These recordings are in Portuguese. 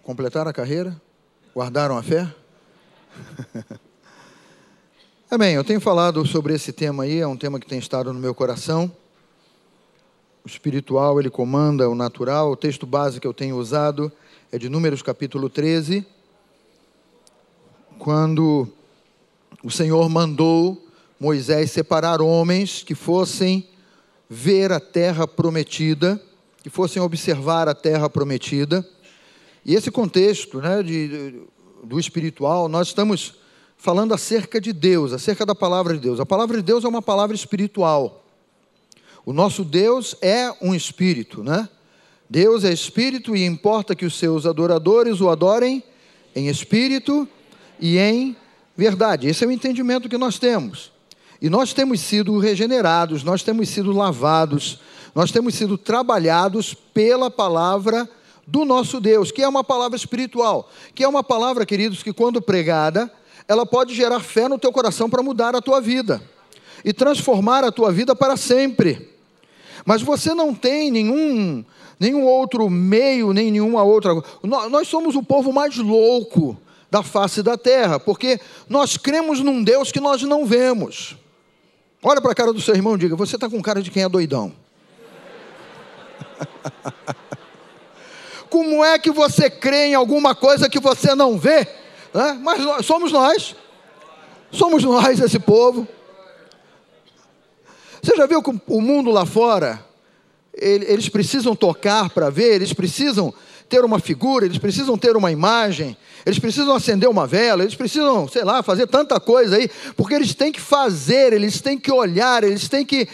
Completaram a carreira? Guardaram a fé? Amém, eu tenho falado sobre esse tema aí, é um tema que tem estado no meu coração. O espiritual, ele comanda o natural. O texto base que eu tenho usado é de Números capítulo 13, quando o Senhor mandou Moisés separar homens que fossem ver a terra prometida, que fossem observar a terra prometida. E esse contexto, né, do espiritual, nós estamos falando acerca de Deus, acerca da palavra de Deus. A palavra de Deus é uma palavra espiritual. O nosso Deus é um espírito, né? Deus é espírito e importa que os seus adoradores o adorem em espírito e em verdade. Esse é o entendimento que nós temos. E nós temos sido regenerados, nós temos sido lavados, nós temos sido trabalhados pela palavra do nosso Deus, que é uma palavra espiritual, que é uma palavra, queridos, que quando pregada, ela pode gerar fé no teu coração para mudar a tua vida e transformar a tua vida para sempre. Mas você não tem nenhum outro meio, nem nenhuma outra... Nós somos o povo mais louco da face da terra, porque nós cremos num Deus que nós não vemos. Olha para a cara do seu irmão e diga: você está com cara de quem é doidão. Como é que você crê em alguma coisa que você não vê? Né? Mas somos nós, esse povo. Você já viu que o mundo lá fora, eles precisam tocar para ver, eles precisam ter uma figura, eles precisam ter uma imagem, eles precisam acender uma vela, eles precisam, sei lá, fazer tanta coisa aí, porque eles têm que fazer, eles têm que olhar, eles têm que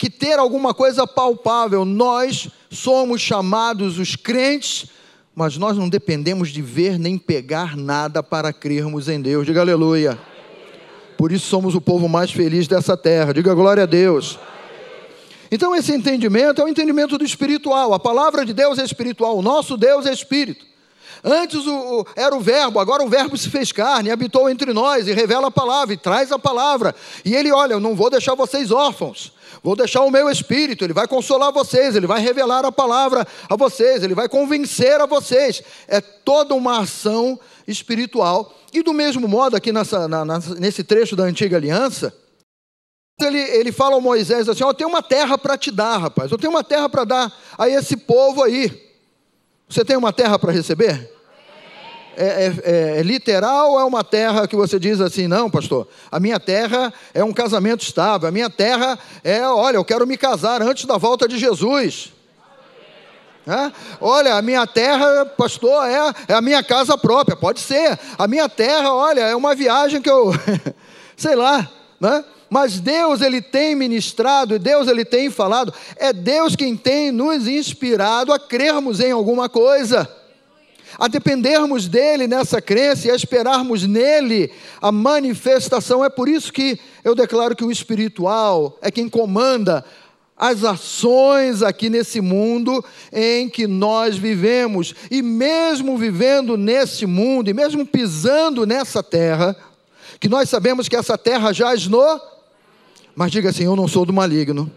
ter alguma coisa palpável. Nós somos chamados os crentes, mas nós não dependemos de ver nem pegar nada para crermos em Deus. Diga aleluia. Por isso somos o povo mais feliz dessa terra. Diga glória a Deus. Então esse entendimento é o entendimento do espiritual. A palavra de Deus é espiritual, o nosso Deus é espírito. Antes era o verbo, agora o verbo se fez carne, habitou entre nós e revela a palavra, e traz a palavra. E ele, olha, eu não vou deixar vocês órfãos, vou deixar o meu espírito, ele vai consolar vocês, ele vai revelar a palavra a vocês, ele vai convencer a vocês. É toda uma ação espiritual. E do mesmo modo, aqui nesse trecho da Antiga Aliança, ele fala ao Moisés assim: eu tenho uma terra para te dar, rapaz, eu tenho uma terra para dar a esse povo aí. Você tem uma terra para receber? É literal ou é uma terra que você diz assim: não, pastor, a minha terra é um casamento estável, a minha terra olha, eu quero me casar antes da volta de Jesus. Olha, a minha terra, pastor, é a minha casa própria. Pode ser, a minha terra, olha, é uma viagem que eu, sei lá, né? Mas Deus, ele tem ministrado, Deus, ele tem falado, é Deus quem tem nos inspirado a crermos em alguma coisa, a dependermos dele nessa crença e a esperarmos nele a manifestação. É por isso que eu declaro que o espiritual é quem comanda as ações aqui nesse mundo em que nós vivemos. E mesmo vivendo nesse mundo, e mesmo pisando nessa terra, que nós sabemos que essa terra jaz no... Mas diga assim: eu não sou do maligno.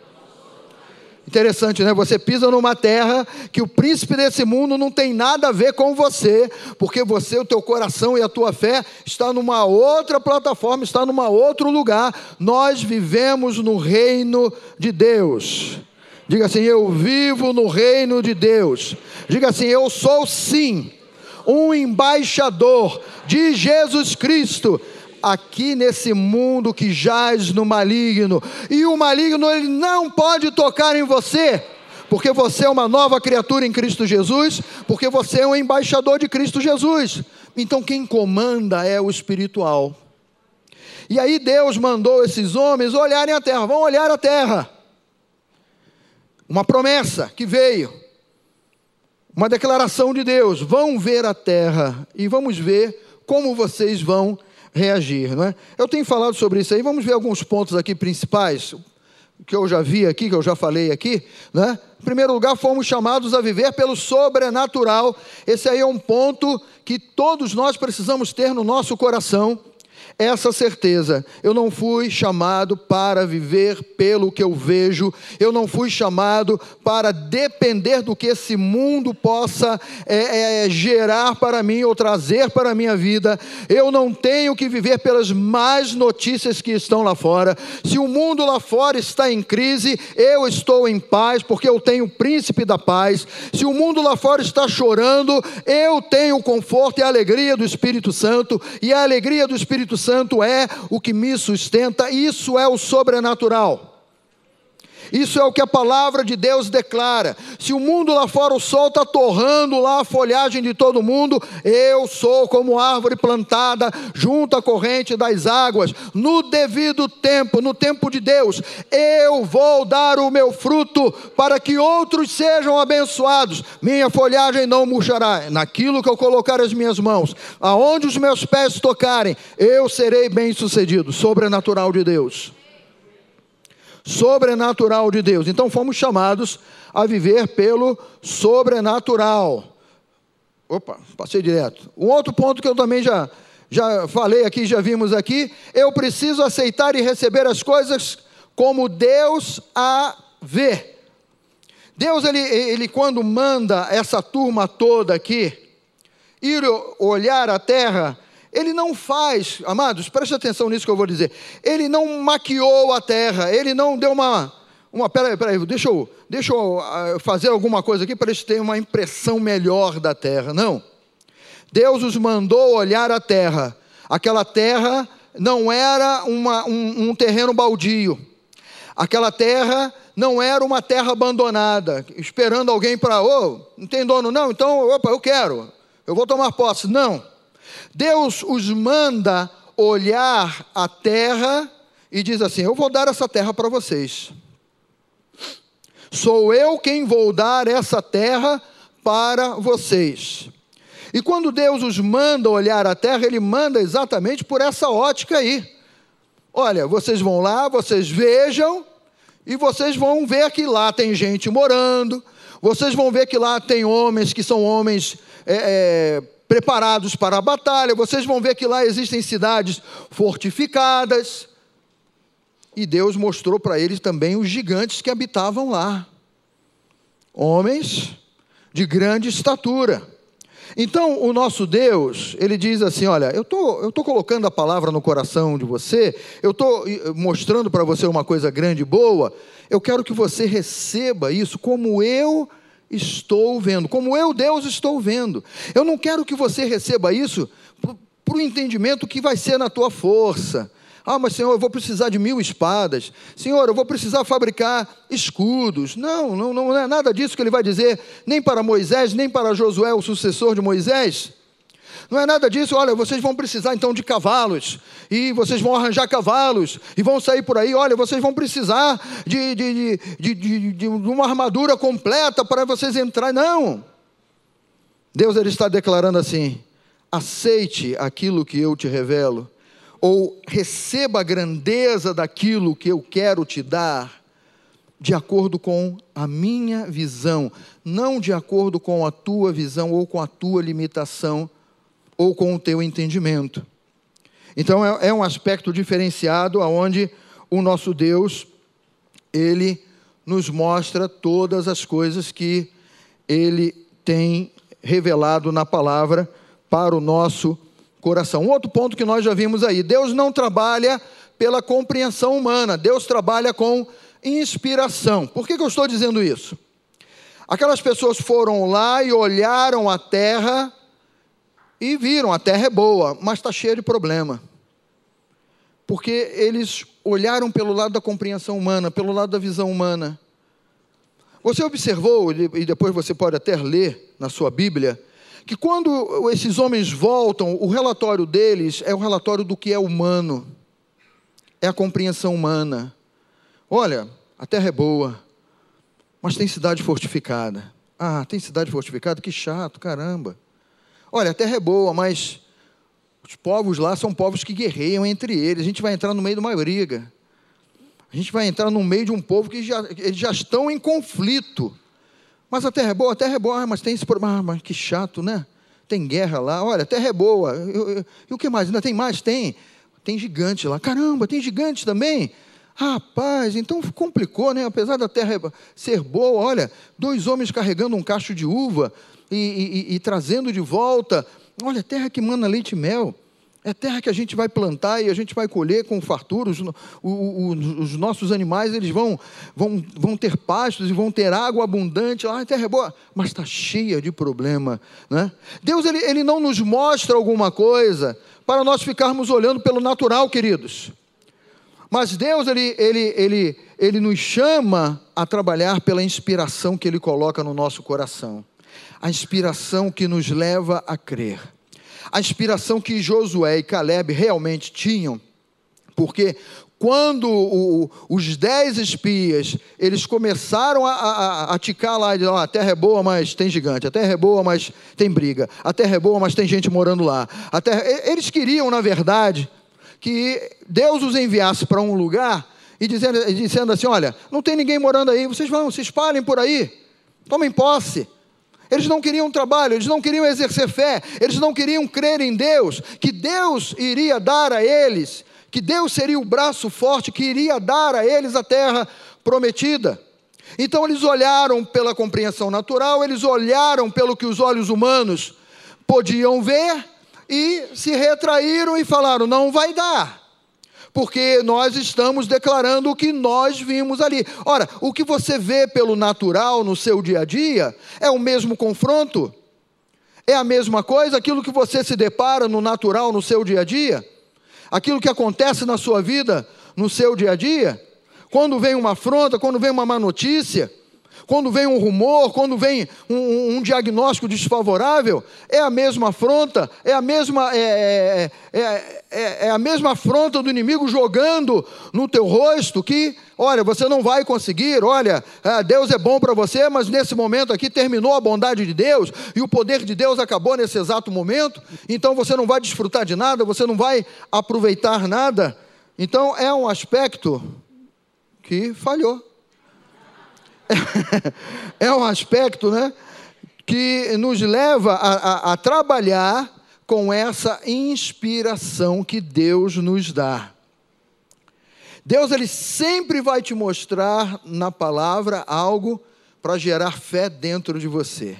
Interessante, né? Você pisa numa terra que o príncipe desse mundo não tem nada a ver com você, porque você, o teu coração e a tua fé está numa outra plataforma, está num outro lugar. Nós vivemos no reino de Deus. Diga assim: eu vivo no reino de Deus. Diga assim: eu sou sim um embaixador de Jesus Cristo aqui nesse mundo que jaz no maligno. E o maligno, ele não pode tocar em você, porque você é uma nova criatura em Cristo Jesus, porque você é um embaixador de Cristo Jesus. Então quem comanda é o espiritual. E aí Deus mandou esses homens olharem a terra. Vão olhar a terra. Uma promessa que veio, uma declaração de Deus: vão ver a terra e vamos ver como vocês vão reagir, não é? Eu tenho falado sobre isso aí. Vamos ver alguns pontos aqui principais que eu já vi aqui, que eu já falei aqui, né? Em primeiro lugar, fomos chamados a viver pelo sobrenatural. Esse aí é um ponto que todos nós precisamos ter no nosso coração. essa certeza. Eu não fui chamado para viver pelo que eu vejo, eu não fui chamado para depender do que esse mundo possa gerar para mim ou trazer para a minha vida. Eu não tenho que viver pelas más notícias que estão lá fora. Se o mundo lá fora está em crise, eu estou em paz, porque eu tenho o príncipe da paz. Se o mundo lá fora está chorando, eu tenho o conforto e a alegria do Espírito Santo, e a alegria do Espírito Santo é o que me sustenta. Isso é o sobrenatural. Isso é o que a palavra de Deus declara. Se o mundo lá fora, o sol está torrando lá a folhagem de todo mundo, eu sou como árvore plantada junto à corrente das águas. No devido tempo, no tempo de Deus, eu vou dar o meu fruto para que outros sejam abençoados. Minha folhagem não murchará. Naquilo que eu colocar as minhas mãos, aonde os meus pés tocarem, eu serei bem sucedido. Sobrenatural de Deus. Sobrenatural de Deus. Então fomos chamados a viver pelo sobrenatural. Opa, passei direto. Um outro ponto que eu também já falei aqui, já vimos aqui, eu preciso aceitar e receber as coisas como Deus a vê. Deus, ele quando manda essa turma toda aqui ir olhar a terra, Ele não faz, amados, preste atenção nisso que eu vou dizer. Ele não maquiou a terra, ele não deu peraí, deixa eu fazer alguma coisa aqui para eles terem uma impressão melhor da terra. Não. Deus os mandou olhar a terra. Aquela terra não era um terreno baldio. Aquela terra não era uma terra abandonada, esperando alguém para, não tem dono não, então, eu quero, eu vou tomar posse. Não. Deus os manda olhar a terra e diz assim: eu vou dar essa terra para vocês. Sou eu quem vou dar essa terra para vocês. E quando Deus os manda olhar a terra, Ele manda exatamente por essa ótica aí. Olha, vocês vão lá, vocês vejam, e vocês vão ver que lá tem gente morando, vocês vão ver que lá tem homens que são homens preparados para a batalha, vocês vão ver que lá existem cidades fortificadas. E Deus mostrou para eles também os gigantes que habitavam lá, homens de grande estatura. Então o nosso Deus, Ele diz assim: olha, eu tô colocando a palavra no coração de você, eu estou mostrando para você uma coisa grande e boa, eu quero que você receba isso como eu estou vendo, como eu, Deus, estou vendo. Eu não quero que você receba isso para o entendimento que vai ser na tua força. Ah, mas Senhor, eu vou precisar de 1000 espadas. Senhor, eu vou precisar fabricar escudos. Não é nada disso que Ele vai dizer, nem para Moisés, nem para Josué, o sucessor de Moisés. Não é nada disso. Olha, vocês vão precisar então de cavalos, e vocês vão arranjar cavalos, e vão sair por aí. Olha, vocês vão precisar de uma armadura completa para vocês entrarem. Não. Deus, Ele está declarando assim: aceite aquilo que eu te revelo, ou receba a grandeza daquilo que eu quero te dar, de acordo com a minha visão, não de acordo com a tua visão, ou com a tua limitação, ou com o teu entendimento. Então é um aspecto diferenciado, onde o nosso Deus, Ele nos mostra todas as coisas que Ele tem revelado na palavra para o nosso coração. Um outro ponto que nós já vimos aí: Deus não trabalha pela compreensão humana, Deus trabalha com inspiração. Por que eu estou dizendo isso? Aquelas pessoas foram lá e olharam a terra e viram, a terra é boa, mas está cheia de problema, porque eles olharam pelo lado da compreensão humana, pelo lado da visão humana. Você observou, e depois você pode até ler na sua Bíblia, que quando esses homens voltam, o relatório deles é o relatório do que é humano, é a compreensão humana. Olha, a terra é boa, mas tem cidade fortificada. Ah, tem cidade fortificada? Que chato, caramba. Olha, a terra é boa, mas os povos lá são povos que guerreiam entre eles. A gente vai entrar no meio de uma briga. A gente vai entrar no meio de um povo que eles já estão em conflito. Mas a terra é boa, mas tem esse problema. Mas que chato, né? Tem guerra lá. Olha, a terra é boa. E o que mais? Ainda tem mais? Tem. tem gigante lá. Caramba, tem gigante também? Rapaz, então complicou, né? Apesar da terra ser boa, olha, 2 homens carregando um cacho de uva e trazendo de volta. Olha, terra que mana leite e mel. É terra que a gente vai plantar e a gente vai colher com fartura. Os nossos animais, eles vão ter pastos e vão ter água abundante. A terra é boa, mas está cheia de problema, né? Deus, ele não nos mostra alguma coisa para nós ficarmos olhando pelo natural, queridos. Mas Deus, ele nos chama a trabalhar pela inspiração que Ele coloca no nosso coração. A inspiração que nos leva a crer. A inspiração que Josué e Caleb realmente tinham, porque quando os 10 espias, eles começaram a ticar lá, a terra é boa, mas tem gigante, a terra é boa, mas tem briga, a terra é boa, mas tem gente morando lá. Eles queriam, na verdade, que Deus os enviasse para um lugar e dizendo assim, olha, não tem ninguém morando aí, vocês vão, se espalhem por aí, tomem posse. Eles não queriam trabalho, eles não queriam exercer fé, eles não queriam crer em Deus, que Deus iria dar a eles, que Deus seria o braço forte que iria dar a eles a terra prometida. Então eles olharam pela compreensão natural, eles olharam pelo que os olhos humanos podiam ver e se retraíram e falaram, não vai dar. Porque nós estamos declarando o que nós vimos ali. Ora, o que você vê pelo natural no seu dia a dia é o mesmo confronto? É a mesma coisa? Aquilo que você se depara no natural no seu dia a dia? Aquilo que acontece na sua vida no seu dia a dia? Quando vem uma afronta, quando vem uma má notícia, quando vem um rumor, quando vem um diagnóstico desfavorável, é a mesma afronta, é a mesma afronta do inimigo jogando no teu rosto que, olha, você não vai conseguir, olha, Deus é bom para você, mas nesse momento aqui terminou a bondade de Deus e o poder de Deus acabou nesse exato momento, então você não vai desfrutar de nada, você não vai aproveitar nada. Então é um aspecto que falhou. É um aspecto, né, que nos leva a trabalhar com essa inspiração que Deus nos dá. Deus, Ele sempre vai te mostrar na palavra algo para gerar fé dentro de você,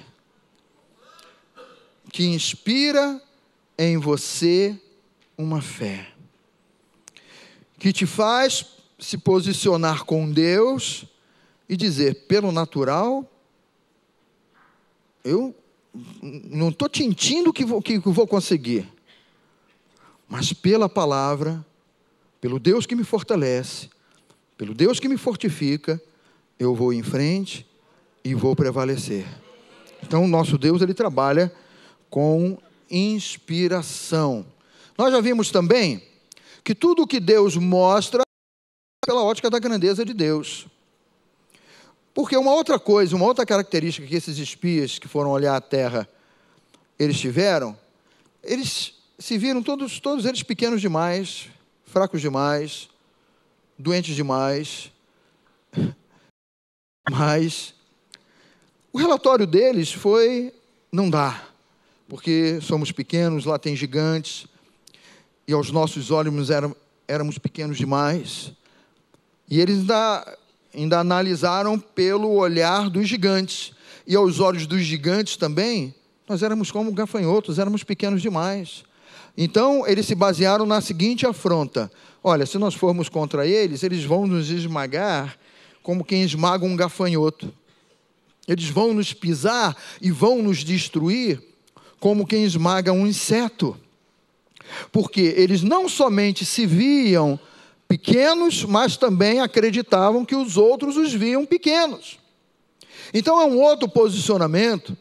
que inspira em você uma fé, que te faz se posicionar com Deus e dizer, pelo natural, eu não estou sentindo que vou conseguir, mas pela palavra, pelo Deus que me fortalece, pelo Deus que me fortifica, eu vou em frente e vou prevalecer. Então, o nosso Deus, Ele trabalha com inspiração. Nós já vimos também que tudo o que Deus mostra é pela ótica da grandeza de Deus. Porque uma outra coisa, uma outra característica que esses espias que foram olhar a terra, eles tiveram, eles se viram todos eles pequenos demais, fracos demais, doentes demais, mas o relatório deles foi, não dá, porque somos pequenos, lá tem gigantes, e aos nossos olhos éramos pequenos demais, e eles ainda analisaram pelo olhar dos gigantes, e aos olhos dos gigantes também, nós éramos como gafanhotos, éramos pequenos demais. Então, eles se basearam na seguinte afronta, olha, se nós formos contra eles, eles vão nos esmagar como quem esmaga um gafanhoto, eles vão nos pisar e vão nos destruir como quem esmaga um inseto, porque eles não somente se viam pequenos, mas também acreditavam que os outros os viam pequenos. Então é um outro posicionamento,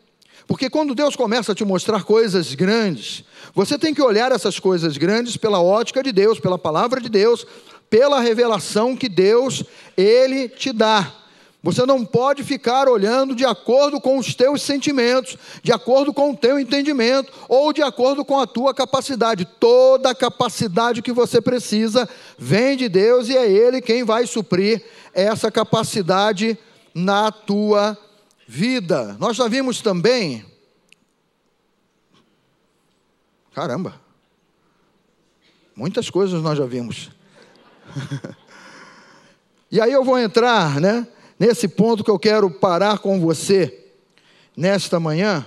porque quando Deus começa a te mostrar coisas grandes, você tem que olhar essas coisas grandes pela ótica de Deus, pela palavra de Deus, pela revelação que Deus, Ele te dá. Você não pode ficar olhando de acordo com os teus sentimentos, de acordo com o teu entendimento, ou de acordo com a tua capacidade. Toda a capacidade que você precisa vem de Deus e é Ele quem vai suprir essa capacidade na tua vida. Nós já vimos também... Caramba! Muitas coisas nós já vimos. E aí eu vou entrar, né, nesse ponto que eu quero parar com você nesta manhã,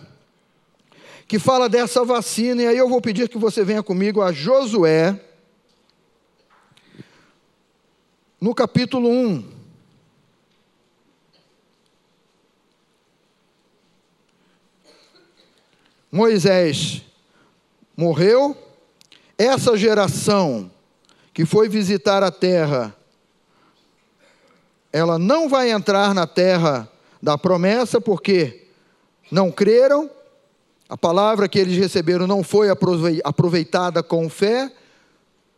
que fala dessa vacina, e aí eu vou pedir que você venha comigo a Josué, no capítulo 1. Moisés morreu, essa geração que foi visitar a terra, ela não vai entrar na terra da promessa, porque não creram, a palavra que eles receberam não foi aproveitada com fé,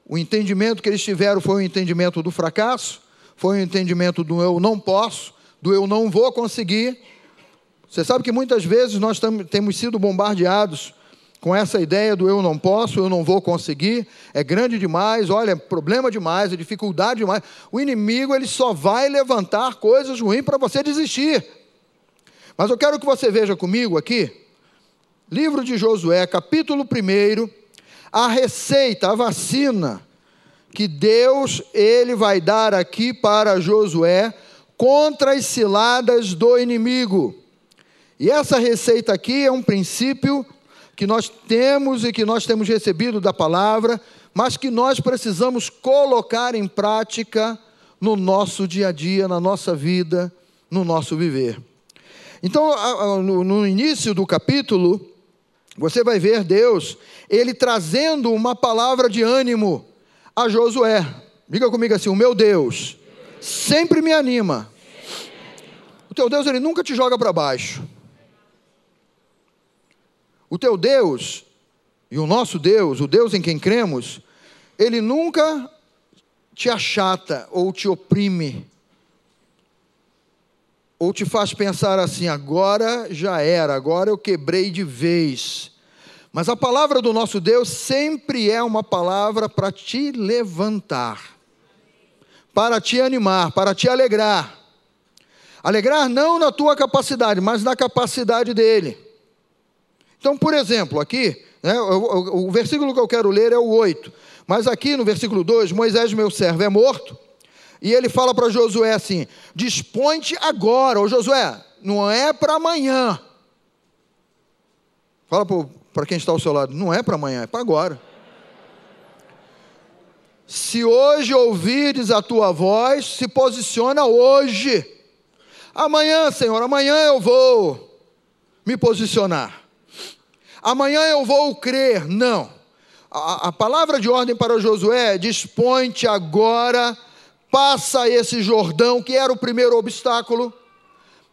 o entendimento que eles tiveram foi o entendimento do fracasso, foi o entendimento do eu não posso, do eu não vou conseguir. Você sabe que muitas vezes nós temos sido bombardeados com essa ideia do eu não posso, eu não vou conseguir, é grande demais, olha, é problema demais, é dificuldade demais. O inimigo, ele só vai levantar coisas ruins para você desistir. Mas eu quero que você veja comigo aqui, livro de Josué, capítulo 1, a receita, a vacina que Deus, ele vai dar aqui para Josué contra as ciladas do inimigo. E essa receita aqui é um princípio que nós temos e que nós temos recebido da palavra, mas que nós precisamos colocar em prática no nosso dia a dia, na nossa vida, no nosso viver. Então, no início do capítulo, você vai ver Deus, ele trazendo uma palavra de ânimo a Josué. Diga comigo assim: o meu Deus sempre me anima. O teu Deus, ele nunca te joga para baixo. O teu Deus, e o nosso Deus, o Deus em quem cremos, ele nunca te achata ou te oprime, ou te faz pensar assim: agora já era, agora eu quebrei de vez. Mas a palavra do nosso Deus sempre é uma palavra para te levantar, para te animar, para te alegrar. Alegrar não na tua capacidade, mas na capacidade dele. Então, por exemplo, aqui, né, o versículo que eu quero ler é o 8. Mas aqui no versículo 2, Moisés, meu servo, é morto. E ele fala para Josué assim: dispõe-te agora. Ô Josué, não é para amanhã. Fala para quem está ao seu lado: não é para amanhã, é para agora. Se hoje ouvires a tua voz, se posiciona hoje. Amanhã, Senhor, amanhã eu vou me posicionar. Amanhã eu vou crer. Não. A palavra de ordem para Josué é: dispõe-te agora, passa esse Jordão, que era o primeiro obstáculo,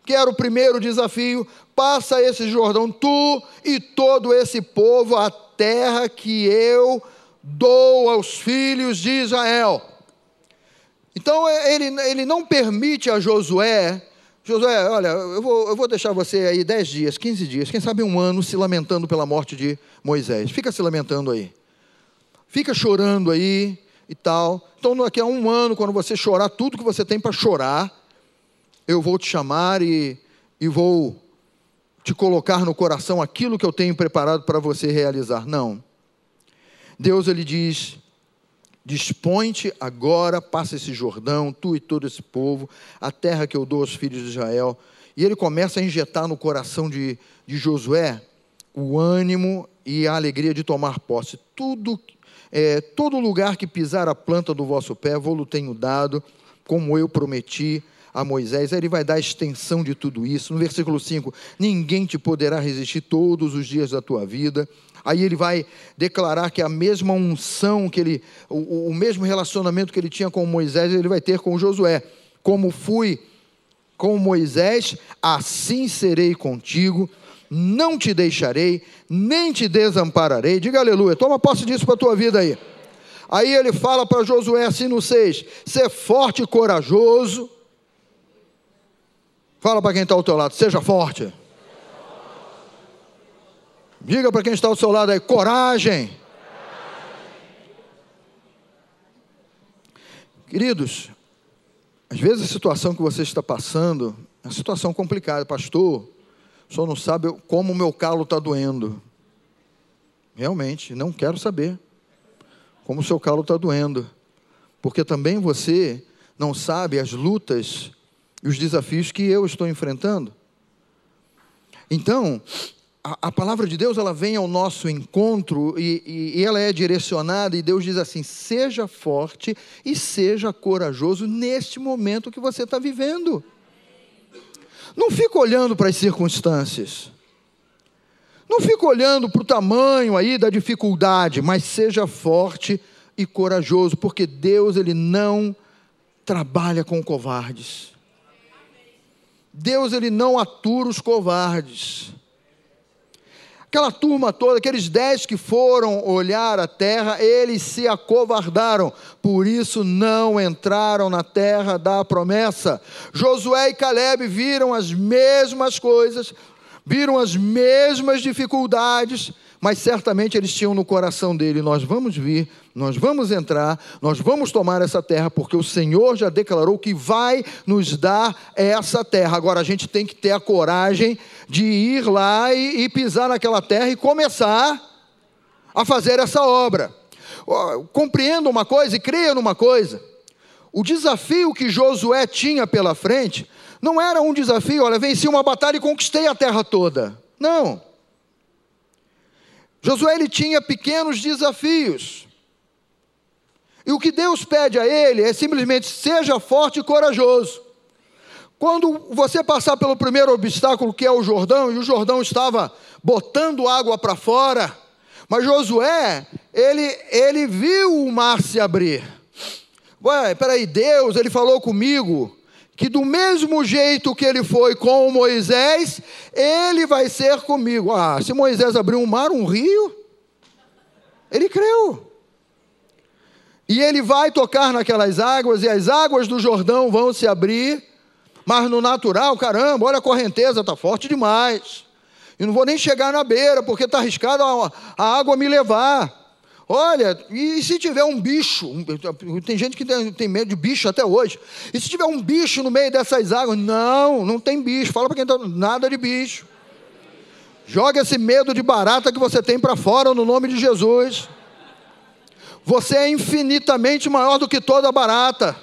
que era o primeiro desafio. Passa esse Jordão, tu e todo esse povo, a terra que eu dou aos filhos de Israel. Então ele não permite a Josué: Josué, olha, eu vou deixar você aí 10 dias, 15 dias, quem sabe 1 ano, se lamentando pela morte de Moisés. Fica se lamentando aí. Fica chorando aí e tal. Então daqui a 1 ano, quando você chorar tudo que você tem para chorar, eu vou te chamar e vou te colocar no coração aquilo que eu tenho preparado para você realizar. Não. Deus, ele diz: dispõe-te agora, passa esse Jordão, tu e todo esse povo, a terra que eu dou aos filhos de Israel. E ele começa a injetar no coração de Josué o ânimo e a alegria de tomar posse. Todo lugar que pisar a planta do vosso pé, vou-lo tenho dado, como eu prometi a Moisés. Aí ele vai dar a extensão de tudo isso. No versículo 5, ninguém te poderá resistir todos os dias da tua vida. Aí ele vai declarar que a mesma unção que ele, o mesmo relacionamento que ele tinha com Moisés, ele vai ter com Josué. Como fui com Moisés, assim serei contigo, não te deixarei, nem te desampararei. Diga aleluia, toma posse disso para a tua vida aí. Aí ele fala para Josué assim no 6, ser forte e corajoso. Fala para quem está ao teu lado: seja forte. Diga para quem está ao seu lado aí: coragem. Queridos, às vezes a situação que você está passando é uma situação complicada. Pastor, o senhor não sabe como o meu calo está doendo. Realmente, não quero saber. como o seu calo está doendo, porque também você não sabe as lutas e os desafios que eu estou enfrentando. Então, a palavra de Deus, ela vem ao nosso encontro e ela é direcionada, e Deus diz assim: seja forte e seja corajoso neste momento que você está vivendo. Não fica olhando para as circunstâncias, não fica olhando para o tamanho aí da dificuldade, mas seja forte e corajoso, porque Deus, Ele não trabalha com covardes. Deus, Ele não atura os covardes. Aquela turma toda, aqueles 10 que foram olhar a terra, eles se acovardaram, por isso não entraram na terra da promessa. Josué e Caleb viram as mesmas coisas, viram as mesmas dificuldades, mas certamente eles tinham no coração dele: nós vamos vir, nós vamos entrar, nós vamos tomar essa terra, porque o Senhor já declarou que vai nos dar essa terra. Agora a gente tem que ter a coragem de ir lá e pisar naquela terra e começar a fazer essa obra. Compreenda uma coisa e creia numa coisa: o desafio que Josué tinha pela frente não era um desafio, olha, venci uma batalha e conquistei a terra toda. Não. Josué, ele tinha pequenos desafios, e o que Deus pede a ele é simplesmente: seja forte e corajoso. Quando você passar pelo primeiro obstáculo, que é o Jordão, e o Jordão estava botando água para fora, mas Josué, ele viu o mar se abrir. Ué, peraí, Deus, Ele falou comigo que do mesmo jeito que Ele foi com Moisés, Ele vai ser comigo. Se Moisés abriu um mar, um rio, ele creu. E ele vai tocar naquelas águas, e as águas do Jordão vão se abrir, mas no natural, caramba, olha a correnteza, está forte demais. Eu não vou nem chegar na beira, porque está arriscado a água me levar. Olha, e se tiver um bicho? Tem gente que tem medo de bicho até hoje. E se tiver um bicho no meio dessas águas? Não tem bicho. Fala para quem está, nada de bicho. Joga esse medo de barata que você tem para fora, no nome de Jesus. Você é infinitamente maior do que toda barata.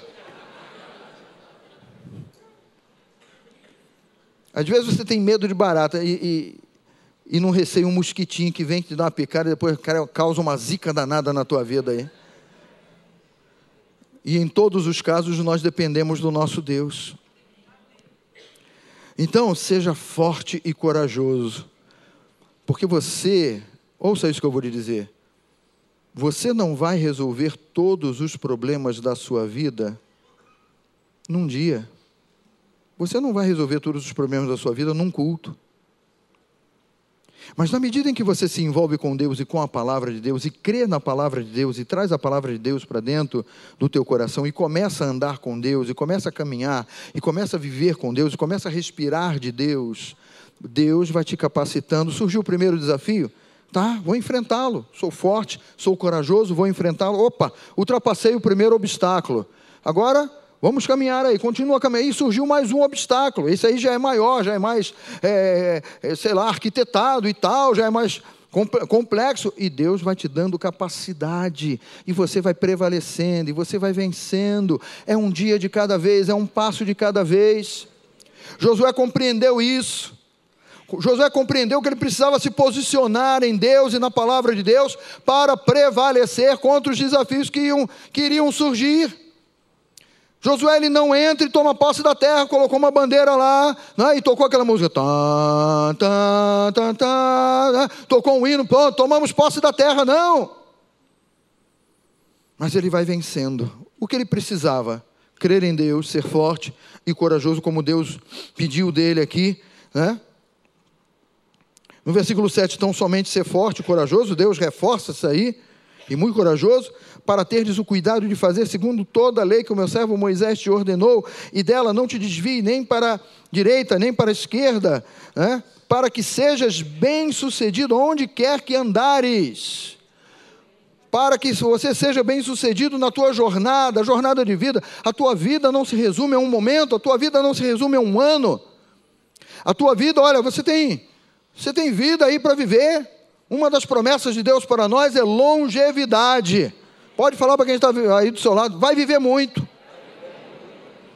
Às vezes você tem medo de barata e não receia um mosquitinho que vem te dar uma picada e depois causa uma zica danada na tua vida aí. E em todos os casos nós dependemos do nosso Deus. Então seja forte e corajoso, porque você, ouça isso que eu vou lhe dizer, você não vai resolver todos os problemas da sua vida num dia. Você não vai resolver todos os problemas da sua vida num culto. Mas na medida em que você se envolve com Deus e com a palavra de Deus, e crê na palavra de Deus, e traz a palavra de Deus para dentro do teu coração, e começa a andar com Deus, e começa a caminhar, e começa a viver com Deus, e começa a respirar de Deus, Deus vai te capacitando. Surgiu o primeiro desafio? Tá, vou enfrentá-lo, sou forte, sou corajoso, vou enfrentá-lo. Opa, ultrapassei o primeiro obstáculo, agora vamos caminhar aí, continua caminhando. E surgiu mais um obstáculo, esse aí já é maior, já é mais, arquitetado e tal, já é mais complexo. E Deus vai te dando capacidade, e você vai prevalecendo, e você vai vencendo. É um dia de cada vez, é um passo de cada vez. Josué compreendeu isso. Josué compreendeu que ele precisava se posicionar em Deus e na palavra de Deus para prevalecer contra os desafios que iriam surgir. Josué, ele não entra e toma posse da terra, colocou uma bandeira lá, né, e tocou aquela música, tocou um hino, pronto, tomamos posse da terra, não. Mas ele vai vencendo. O que ele precisava? Crer em Deus, ser forte e corajoso, como Deus pediu dele aqui, né? No versículo 7, então somente ser forte e corajoso, Deus reforça isso aí, e muito corajoso, para terdes o cuidado de fazer segundo toda a lei que o meu servo Moisés te ordenou, e dela não te desvie nem para a direita, nem para a esquerda, né? Para que sejas bem sucedido onde quer que andares, para que você seja bem sucedido na tua jornada, a jornada de vida. A tua vida não se resume a um momento, a tua vida não se resume a um ano, a tua vida, olha, você tem vida aí para viver. Uma das promessas de Deus para nós é longevidade. Pode falar para quem está aí do seu lado, vai viver muito.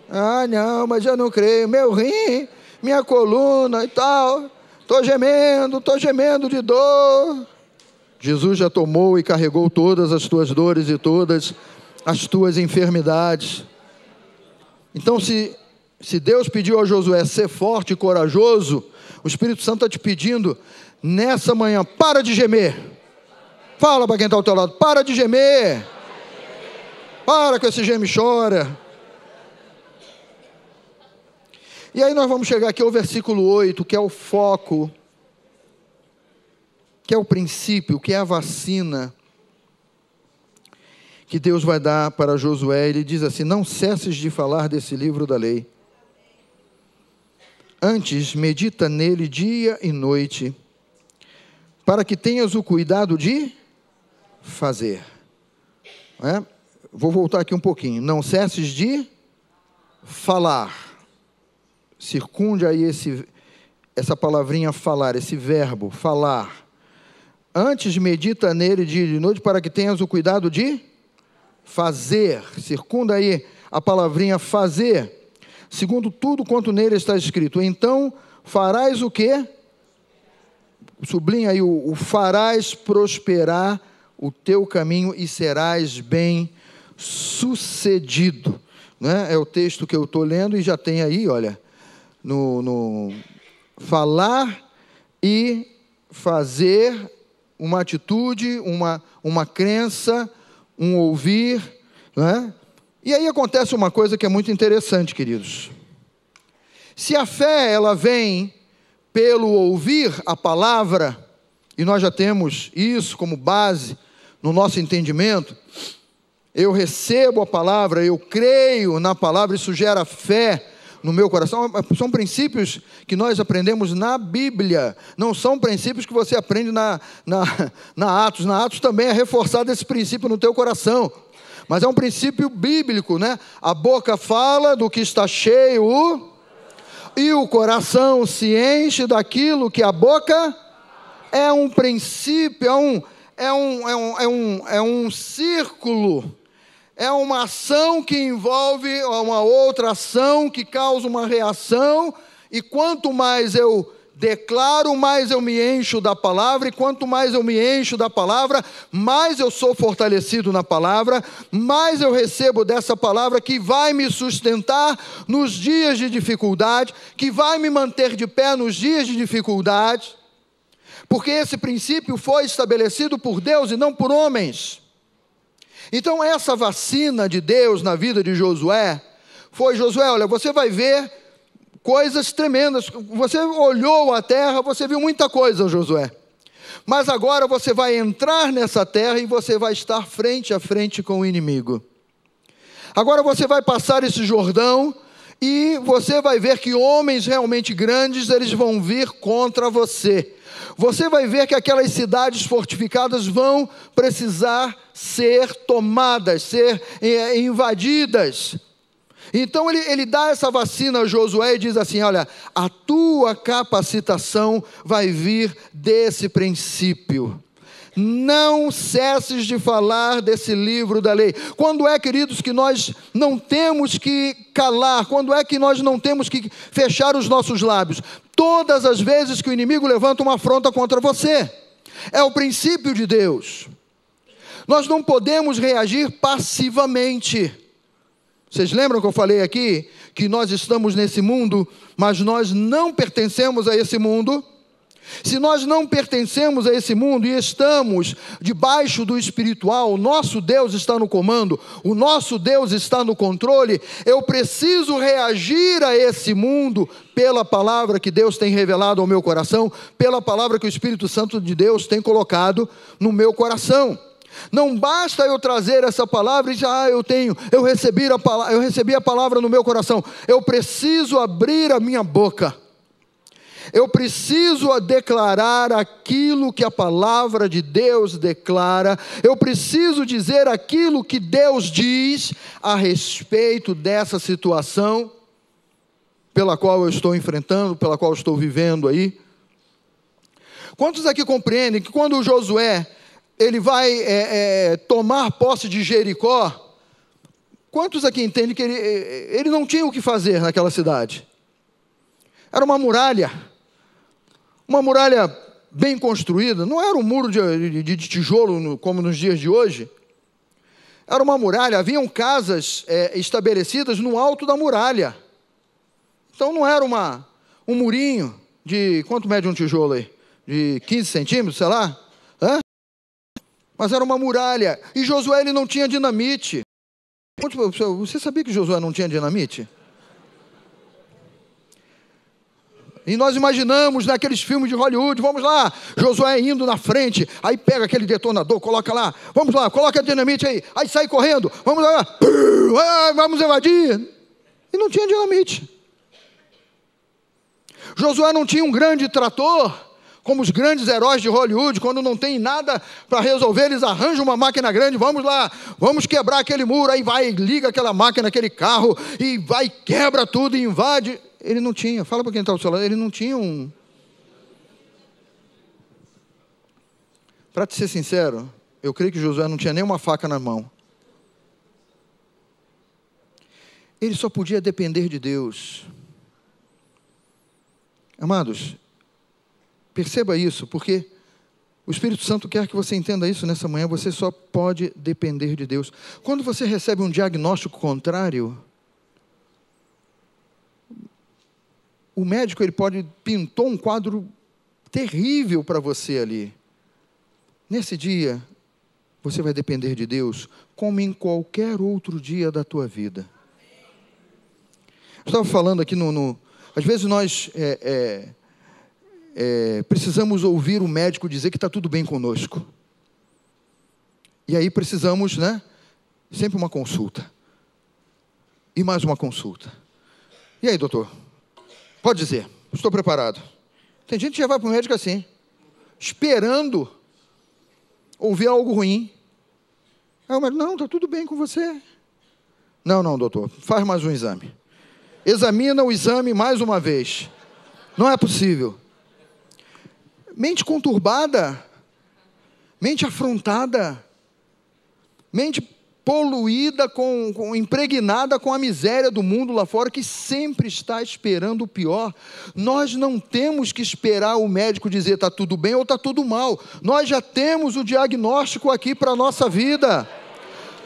Ah, não, mas eu não creio. Meu rim, minha coluna e tal. Estou gemendo de dor. Jesus já tomou e carregou todas as tuas dores e todas as tuas enfermidades. Então, se Deus pediu a Josué ser forte e corajoso, o Espírito Santo está te pedindo nessa manhã, para de gemer. Fala para quem está ao teu lado, para de gemer. Para com esse geme e chora. E aí nós vamos chegar aqui ao versículo 8, que é o foco, que é o princípio, que é a vacina que Deus vai dar para Josué. Ele diz assim: não cesses de falar desse livro da lei. Antes, medita nele dia e noite, para que tenhas o cuidado de fazer. Vou voltar aqui um pouquinho. Não cesses de falar. Circunde aí essa palavrinha falar, esse verbo, falar. Antes, medita nele dia e noite, para que tenhas o cuidado de fazer. Circunda aí a palavrinha fazer. Segundo tudo quanto nele está escrito. Então, farás o quê? Sublinha aí o farás prosperar o teu caminho e serás bem sucedido. Né? É o texto que eu estou lendo e já tem aí, olha, no falar e fazer, uma atitude, uma crença, um ouvir, né? E aí acontece uma coisa que é muito interessante, queridos. Se a fé, ela vem pelo ouvir a palavra, e nós já temos isso como base no nosso entendimento, eu recebo a palavra, eu creio na palavra, isso gera fé no meu coração. São princípios que nós aprendemos na Bíblia, não são princípios que você aprende na Atos. Na Atos também é reforçado esse princípio no teu coração, mas é um princípio bíblico, né? A boca fala do que está cheio, e o coração se enche daquilo que a boca é um princípio, é um círculo. É uma ação que envolve uma outra ação que causa uma reação, e quanto mais eu declaro, mais eu me encho da palavra, e quanto mais eu me encho da palavra, mais eu sou fortalecido na palavra, mais eu recebo dessa palavra que vai me sustentar nos dias de dificuldade, que vai me manter de pé nos dias de dificuldade, porque esse princípio foi estabelecido por Deus e não por homens. Então essa vacina de Deus na vida de Josué, foi: Josué, olha, você vai ver coisas tremendas, você olhou a terra, você viu muita coisa, Josué, mas agora você vai entrar nessa terra e você vai estar frente a frente com o inimigo. Agora você vai passar esse Jordão e você vai ver que homens realmente grandes, eles vão vir contra você. Você vai ver que aquelas cidades fortificadas vão precisar ser tomadas, ser invadidas. Então ele dá essa vacina a Josué e diz assim: olha, a tua capacitação vai vir desse princípio. Não cesses de falar desse livro da lei. Quando é, queridos, que nós não temos que calar? Quando é que nós não temos que fechar os nossos lábios? Todas as vezes que o inimigo levanta uma afronta contra você. É o princípio de Deus. Nós não podemos reagir passivamente. Vocês lembram que eu falei aqui que nós estamos nesse mundo, mas nós não pertencemos a esse mundo? Se nós não pertencemos a esse mundo e estamos debaixo do espiritual, o nosso Deus está no comando, o nosso Deus está no controle, eu preciso reagir a esse mundo pela palavra que Deus tem revelado ao meu coração, pela palavra que o Espírito Santo de Deus tem colocado no meu coração. Não basta eu trazer essa palavra e dizer: eu recebi a palavra no meu coração. Eu preciso abrir a minha boca. Eu preciso declarar aquilo que a palavra de Deus declara. Eu preciso dizer aquilo que Deus diz a respeito dessa situação pela qual eu estou enfrentando, pela qual eu estou vivendo aí. Quantos aqui compreendem que quando Josué ele vai tomar posse de Jericó, quantos aqui entendem que ele não tinha o que fazer naquela cidade? Era uma muralha bem construída, não era um muro de tijolo como nos dias de hoje. Era uma muralha, haviam casas estabelecidas no alto da muralha. Então não era um murinho de, quanto mede um tijolo aí? De 15 centímetros, sei lá? Mas era uma muralha. E Josué, ele não tinha dinamite. Você sabia que Josué não tinha dinamite? E nós imaginamos naqueles filmes de Hollywood, vamos lá, Josué indo na frente, aí pega aquele detonador, coloca lá, vamos lá, coloca a dinamite aí sai correndo, vamos lá, vamos invadir. E não tinha dinamite. Josué não tinha um grande trator, como os grandes heróis de Hollywood, quando não tem nada para resolver, eles arranjam uma máquina grande, vamos lá, vamos quebrar aquele muro, aí vai, liga aquela máquina, aquele carro, e vai, quebra tudo e invade. Ele não tinha, fala para quem está ao seu lado, ele não tinha um... Para te ser sincero, eu creio que Josué não tinha nem uma faca na mão. Ele só podia depender de Deus. Amados, perceba isso, porque o Espírito Santo quer que você entenda isso nessa manhã. Você só pode depender de Deus. Quando você recebe um diagnóstico contrário, o médico pintou um quadro terrível para você ali. Nesse dia, você vai depender de Deus, como em qualquer outro dia da tua vida. Eu estava falando aqui às vezes nós precisamos ouvir o médico dizer que está tudo bem conosco. E aí precisamos, sempre uma consulta. E mais uma consulta. E aí, doutor? Pode dizer, estou preparado. Tem gente que já vai para o médico assim, esperando ouvir algo ruim. Aí o médico, não, está tudo bem com você. Não, doutor, faz mais um exame. Examina o exame mais uma vez. Não é possível. Mente conturbada, mente afrontada, mente poluída, impregnada com a miséria do mundo lá fora, que sempre está esperando o pior. Nós não temos que esperar o médico dizer está tudo bem ou está tudo mal. Nós já temos o diagnóstico aqui para a nossa vida.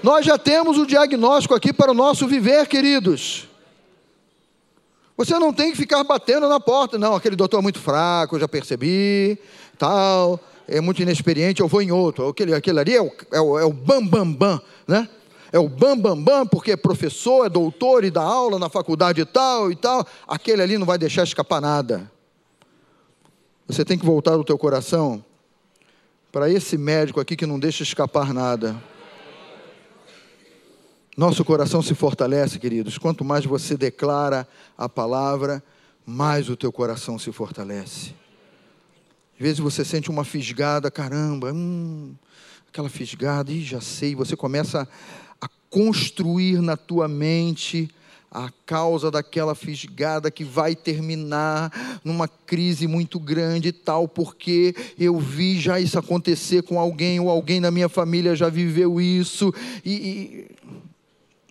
Nós já temos o diagnóstico aqui para o nosso viver, queridos. Você não tem que ficar batendo na porta. Não, aquele doutor é muito fraco, eu já percebi, tal, é muito inexperiente, eu vou em outro. Aquele ali é o bam, né? É o bam, porque é professor, é doutor e dá aula na faculdade e tal. Aquele ali não vai deixar escapar nada. Você tem que voltar o teu coração para esse médico aqui que não deixa escapar nada. Nosso coração se fortalece, queridos. Quanto mais você declara a palavra, mais o teu coração se fortalece. Às vezes você sente uma fisgada, caramba, aquela fisgada, já sei. Você começa a construir na tua mente a causa daquela fisgada que vai terminar numa crise muito grande e tal, porque eu vi já isso acontecer com alguém, ou alguém na minha família já viveu isso, e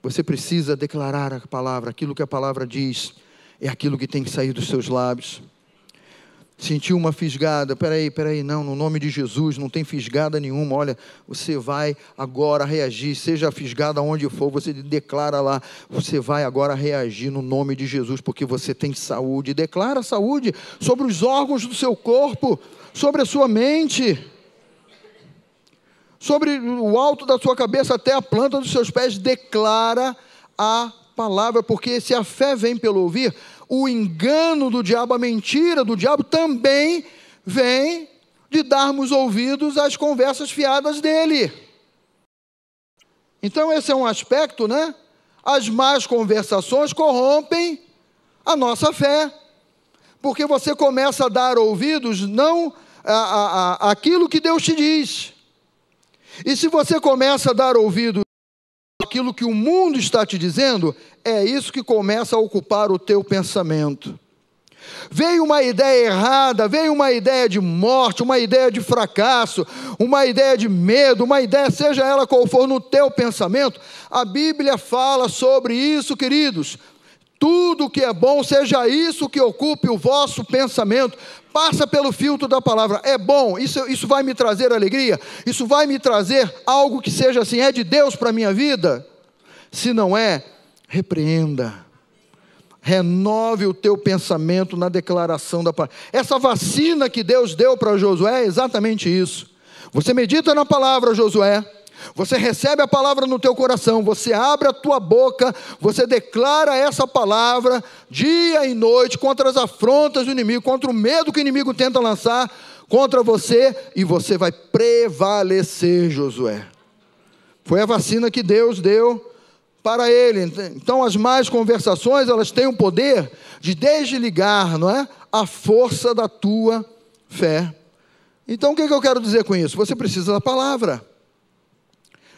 você precisa declarar a palavra, aquilo que a palavra diz, é aquilo que tem que sair dos seus lábios. Sentiu uma fisgada, peraí, não, no nome de Jesus, não tem fisgada nenhuma, olha, você vai agora reagir, seja a fisgada onde for, você declara lá, você vai agora reagir no nome de Jesus, porque você tem saúde, declara saúde sobre os órgãos do seu corpo, sobre a sua mente, sobre o alto da sua cabeça até a planta dos seus pés, declara a palavra, porque se a fé vem pelo ouvir, o engano do diabo, a mentira do diabo também vem de darmos ouvidos às conversas fiadas dele. Então esse é um aspecto, As más conversações corrompem a nossa fé, porque você começa a dar ouvidos não àquilo que Deus te diz. E se você começa a dar ouvido àquilo que o mundo está te dizendo, é isso que começa a ocupar o teu pensamento. Veio uma ideia errada, veio uma ideia de morte, uma ideia de fracasso, uma ideia de medo, uma ideia, seja ela qual for, no teu pensamento. A Bíblia fala sobre isso, queridos. Tudo que é bom, seja isso que ocupe o vosso pensamento, passa pelo filtro da palavra. É bom, isso vai me trazer alegria, isso vai me trazer algo que seja assim, é de Deus para a minha vida? Se não é, repreenda. Renove o teu pensamento na declaração da palavra. Essa vacina que Deus deu para Josué é exatamente isso. Você medita na palavra, Josué. Você recebe a palavra no teu coração. Você abre a tua boca. Você declara essa palavra dia e noite contra as afrontas do inimigo, contra o medo que o inimigo tenta lançar contra você. E você vai prevalecer, Josué. Foi a vacina que Deus deu para ele. Então as más conversações, elas têm o poder de desligar, não é? A força da tua fé. Então o que eu quero dizer com isso? Você precisa da palavra,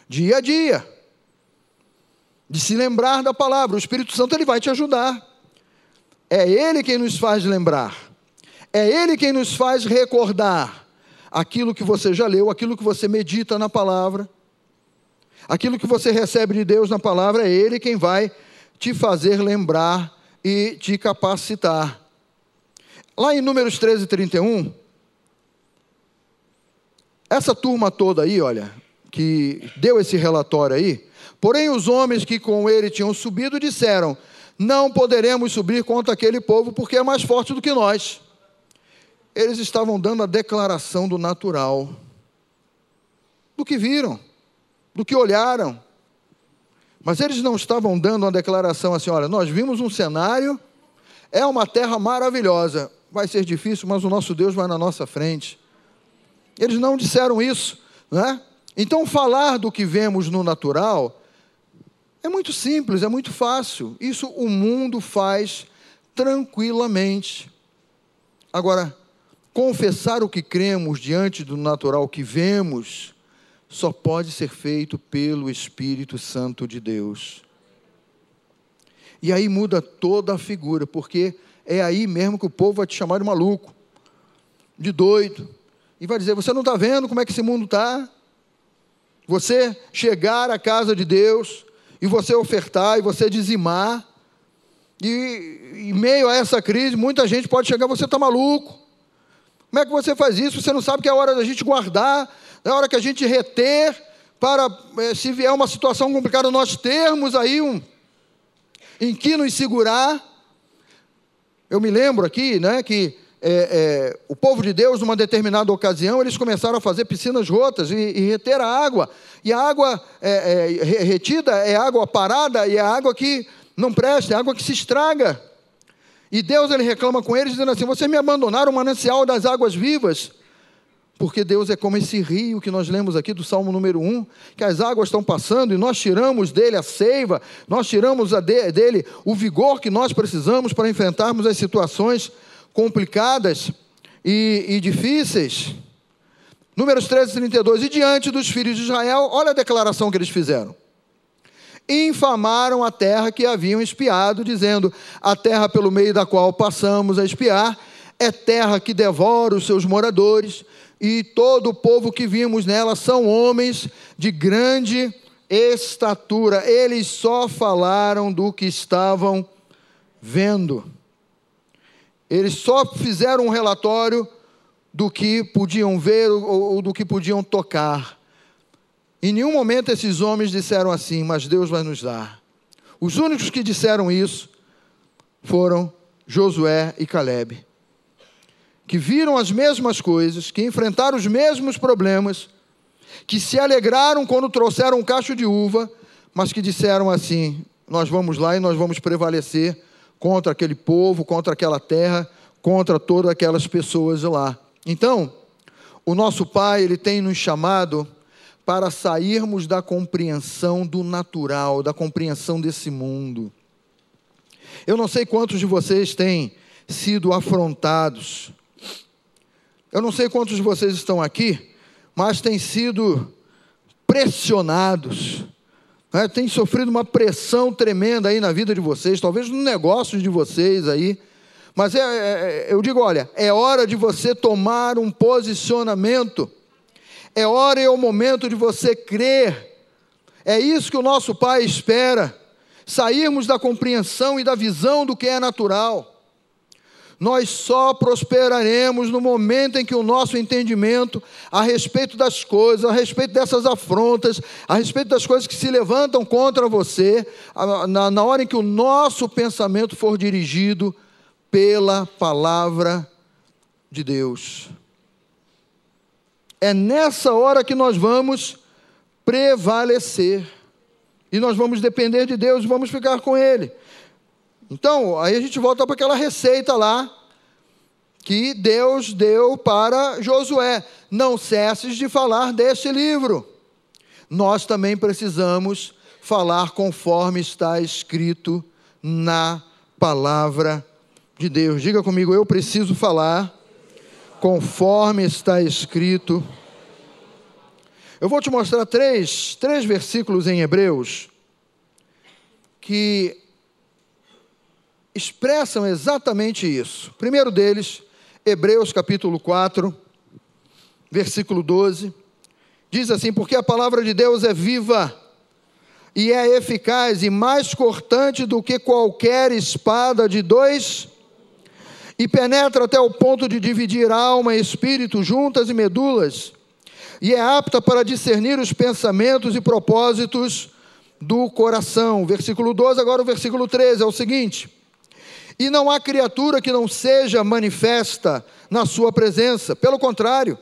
dia a dia, de se lembrar da palavra. O Espírito Santo, ele vai te ajudar. É Ele quem nos faz lembrar, é Ele quem nos faz recordar aquilo que você já leu, aquilo que você medita na palavra. Aquilo que você recebe de Deus na palavra, é Ele quem vai te fazer lembrar e te capacitar. Lá em Números 13:31, essa turma toda aí, olha, que deu esse relatório aí, porém os homens que com ele tinham subido disseram: não poderemos subir contra aquele povo, porque é mais forte do que nós. Eles estavam dando a declaração do natural, do que viram, do que olharam, mas eles não estavam dando uma declaração assim: olha, nós vimos um cenário, é uma terra maravilhosa, vai ser difícil, mas o nosso Deus vai na nossa frente. Eles não disseram isso, né? Então falar do que vemos no natural é muito simples, é muito fácil, isso o mundo faz tranquilamente. Agora, confessar o que cremos diante do natural que vemos só pode ser feito pelo Espírito Santo de Deus. E aí muda toda a figura, porque é aí mesmo que o povo vai te chamar de maluco, de doido, e vai dizer: você não está vendo como é que esse mundo está? Você chegar à casa de Deus, e você ofertar, e você dizimar, e em meio a essa crise, muita gente pode chegar: você está maluco, como é que você faz isso? Você não sabe que é a hora da gente guardar, é hora que a gente reter, para, se vier uma situação complicada, nós termos aí em que nos segurar. Eu me lembro aqui, né, que o povo de Deus, numa determinada ocasião, eles começaram a fazer piscinas rotas e reter a água. E a água retida é água parada, e é água que não presta, é água que se estraga. E Deus, ele reclama com eles, dizendo assim: vocês me abandonaram o manancial das águas vivas. Porque Deus é como esse rio que nós lemos aqui do Salmo número 1, que as águas estão passando e nós tiramos dele a seiva, nós tiramos dele o vigor que nós precisamos para enfrentarmos as situações complicadas e difíceis. Números 13:32, e diante dos filhos de Israel, olha a declaração que eles fizeram: infamaram a terra que haviam espiado, dizendo: a terra pelo meio da qual passamos a espiar é terra que devora os seus moradores, e todo o povo que vimos nela são homens de grande estatura. Eles só falaram do que estavam vendo. Eles só fizeram um relatório do que podiam ver ou do que podiam tocar. Em nenhum momento esses homens disseram assim: mas Deus vai nos dar. Os únicos que disseram isso foram Josué e Calebe, que viram as mesmas coisas, que enfrentaram os mesmos problemas, que se alegraram quando trouxeram um cacho de uva, mas que disseram assim: nós vamos lá e nós vamos prevalecer contra aquele povo, contra aquela terra, contra todas aquelas pessoas de lá. Então, o nosso Pai, ele tem nos chamado para sairmos da compreensão do natural, da compreensão desse mundo. Eu não sei quantos de vocês têm sido afrontados, eu não sei quantos de vocês estão aqui, mas têm sido pressionados, né? Têm sofrido uma pressão tremenda aí na vida de vocês, talvez no negócio de vocês aí. Mas eu digo, olha, é hora de você tomar um posicionamento. É hora e é o momento de você crer. É isso que o nosso Pai espera. Sairmos da compreensão e da visão do que é natural. Nós só prosperaremos no momento em que o nosso entendimento a respeito das coisas, a respeito dessas afrontas, a respeito das coisas que se levantam contra você, na hora em que o nosso pensamento for dirigido pela palavra de Deus. É nessa hora que nós vamos prevalecer. E nós vamos depender de Deus e vamos ficar com Ele. Então, aí a gente volta para aquela receita lá, que Deus deu para Josué. Não cesses de falar deste livro. Nós também precisamos falar conforme está escrito na palavra de Deus. Diga comigo, eu preciso falar conforme está escrito. Eu vou te mostrar três versículos em Hebreus que expressam exatamente isso. O primeiro deles, Hebreus capítulo 4, versículo 12, diz assim: porque a palavra de Deus é viva e é eficaz e mais cortante do que qualquer espada de dois, e penetra até o ponto de dividir alma e espírito, juntas e medulas, e é apta para discernir os pensamentos e propósitos do coração. Versículo 12, agora o versículo 13, é o seguinte: e não há criatura que não seja manifesta na sua presença, pelo contrário,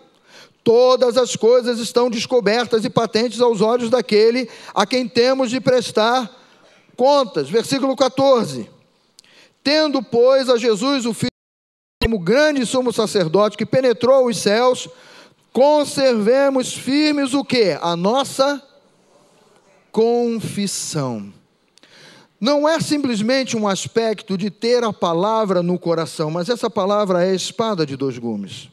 todas as coisas estão descobertas e patentes aos olhos daquele a quem temos de prestar contas. Versículo 14, tendo, pois, a Jesus, o Filho, como grande sumo sacerdote que penetrou os céus, conservemos firmes o quê? A nossa confissão. Não é simplesmente um aspecto de ter a palavra no coração, mas essa palavra é a espada de dois gumes.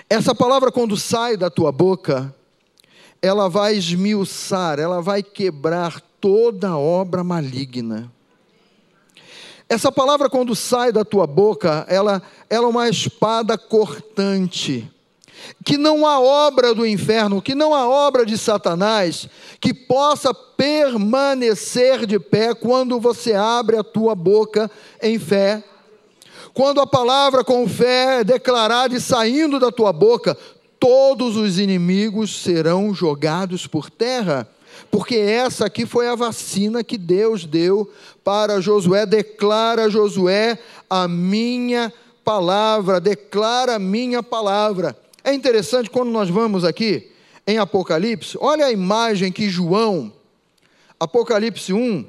Essa palavra, quando sai da tua boca, ela vai esmiuçar, ela vai quebrar toda obra maligna. Essa palavra, quando sai da tua boca, ela é uma espada cortante, que não há obra do inferno, que não há obra de Satanás, que possa permanecer de pé quando você abre a tua boca em fé. Quando a palavra com fé é declarada e saindo da tua boca, todos os inimigos serão jogados por terra. Porque essa aqui foi a vacina que Deus deu para Josué. Declara, Josué, a minha palavra, declara a minha palavra. É interessante quando nós vamos aqui em Apocalipse, olha a imagem que João, Apocalipse 1,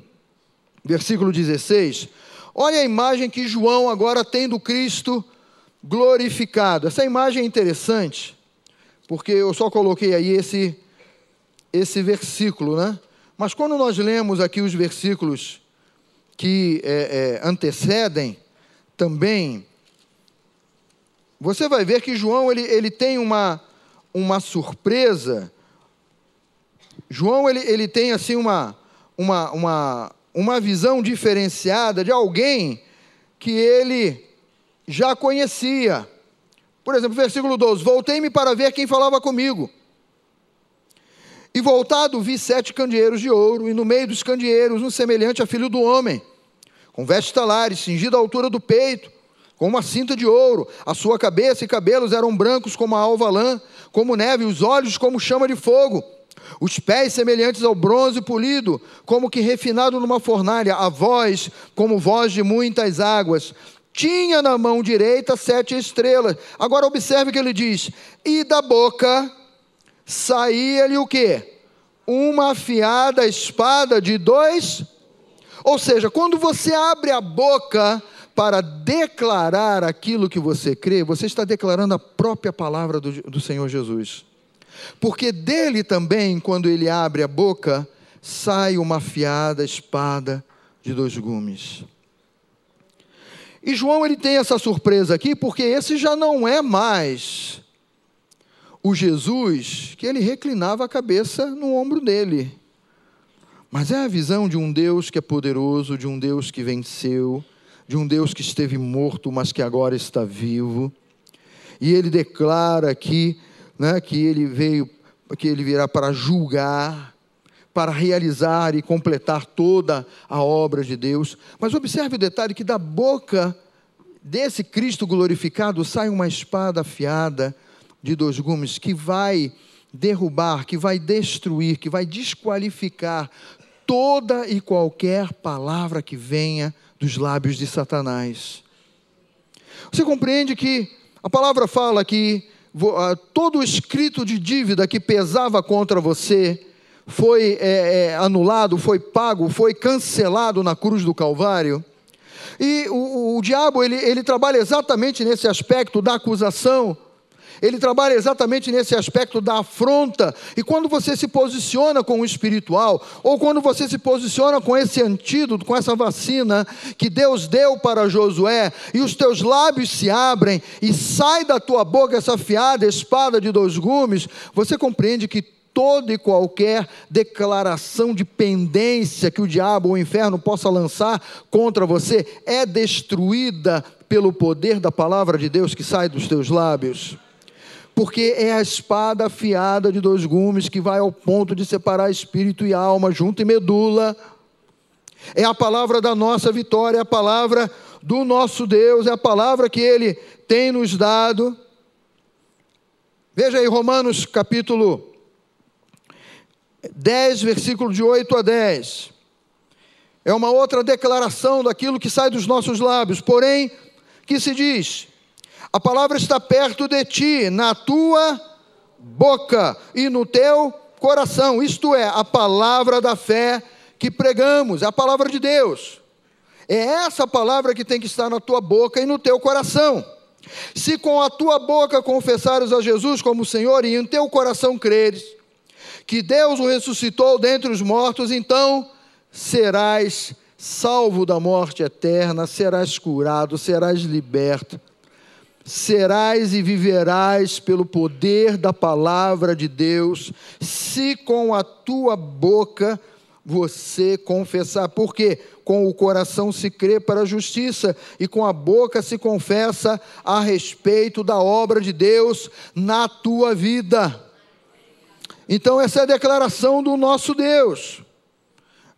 versículo 16, olha a imagem que João agora tem do Cristo glorificado. Essa imagem é interessante, porque eu só coloquei aí esse versículo, né? Mas quando nós lemos aqui os versículos que antecedem também, você vai ver que João ele tem uma surpresa. João ele tem assim uma visão diferenciada de alguém que ele já conhecia. Por exemplo, versículo 12: voltei-me para ver quem falava comigo. E voltado vi 7 candeeiros de ouro, e no meio dos candeeiros um semelhante a filho do homem, com vestes talares, cingido à altura do peito, com uma cinta de ouro. A sua cabeça e cabelos eram brancos como a alva lã, como neve, os olhos como chama de fogo, os pés semelhantes ao bronze polido, como que refinado numa fornalha, a voz como voz de muitas águas. Tinha na mão direita 7 estrelas. Agora observe que ele diz: e da boca saía-lhe o quê? Uma afiada espada de 2. Ou seja, quando você abre a boca para declarar aquilo que você crê, você está declarando a própria palavra do Senhor Jesus. Porque dele também, quando ele abre a boca, sai uma afiada espada de 2 gumes. E João ele tem essa surpresa aqui, porque esse já não é mais o Jesus que ele reclinava a cabeça no ombro dele. Mas é a visão de um Deus que é poderoso, de um Deus que venceu, de um Deus que esteve morto, mas que agora está vivo. E ele declara aqui, né, que ele virá para julgar, para realizar e completar toda a obra de Deus. Mas observe o detalhe que da boca desse Cristo glorificado sai uma espada afiada de 2 gumes que vai derrubar, que vai destruir, que vai desqualificar toda e qualquer palavra que venha dos lábios de Satanás. Você compreende que a palavra fala que todo o escrito de dívida que pesava contra você foi anulado, foi pago, foi cancelado na cruz do Calvário? E o diabo, ele trabalha exatamente nesse aspecto da acusação, ele trabalha exatamente nesse aspecto da afronta. E quando você se posiciona com o espiritual, ou quando você se posiciona com esse antídoto, com essa vacina que Deus deu para Josué, e os teus lábios se abrem, e sai da tua boca essa afiada espada de 2 gumes, você compreende que toda e qualquer declaração de pendência que o diabo ou o inferno possa lançar contra você, é destruída pelo poder da palavra de Deus que sai dos teus lábios. Porque é a espada afiada de 2 gumes que vai ao ponto de separar espírito e alma, junto e medula. É a palavra da nossa vitória, é a palavra do nosso Deus, é a palavra que Ele tem nos dado. Veja aí Romanos capítulo 10, versículo de 8 a 10. É uma outra declaração daquilo que sai dos nossos lábios. Porém, que se diz: a palavra está perto de ti, na tua boca e no teu coração. Isto é, a palavra da fé que pregamos, é a palavra de Deus. É essa palavra que tem que estar na tua boca e no teu coração. Se com a tua boca confessares a Jesus como Senhor e em teu coração creres que Deus o ressuscitou dentre os mortos, então serás salvo da morte eterna, serás curado, serás liberto. Serás e viverás pelo poder da palavra de Deus, se com a tua boca você confessar. Porque com o coração se crê para a justiça, e com a boca se confessa a respeito da obra de Deus na tua vida. Então essa é a declaração do nosso Deus.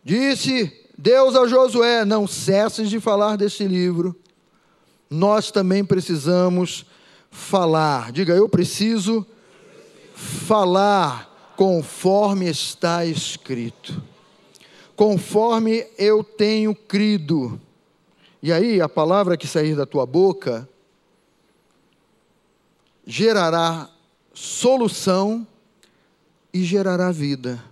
Disse Deus a Josué: não cesses de falar deste livro. Nós também precisamos falar. Diga: eu preciso falar conforme está escrito, conforme eu tenho crido. E aí a palavra que sair da tua boca gerará solução e gerará vida.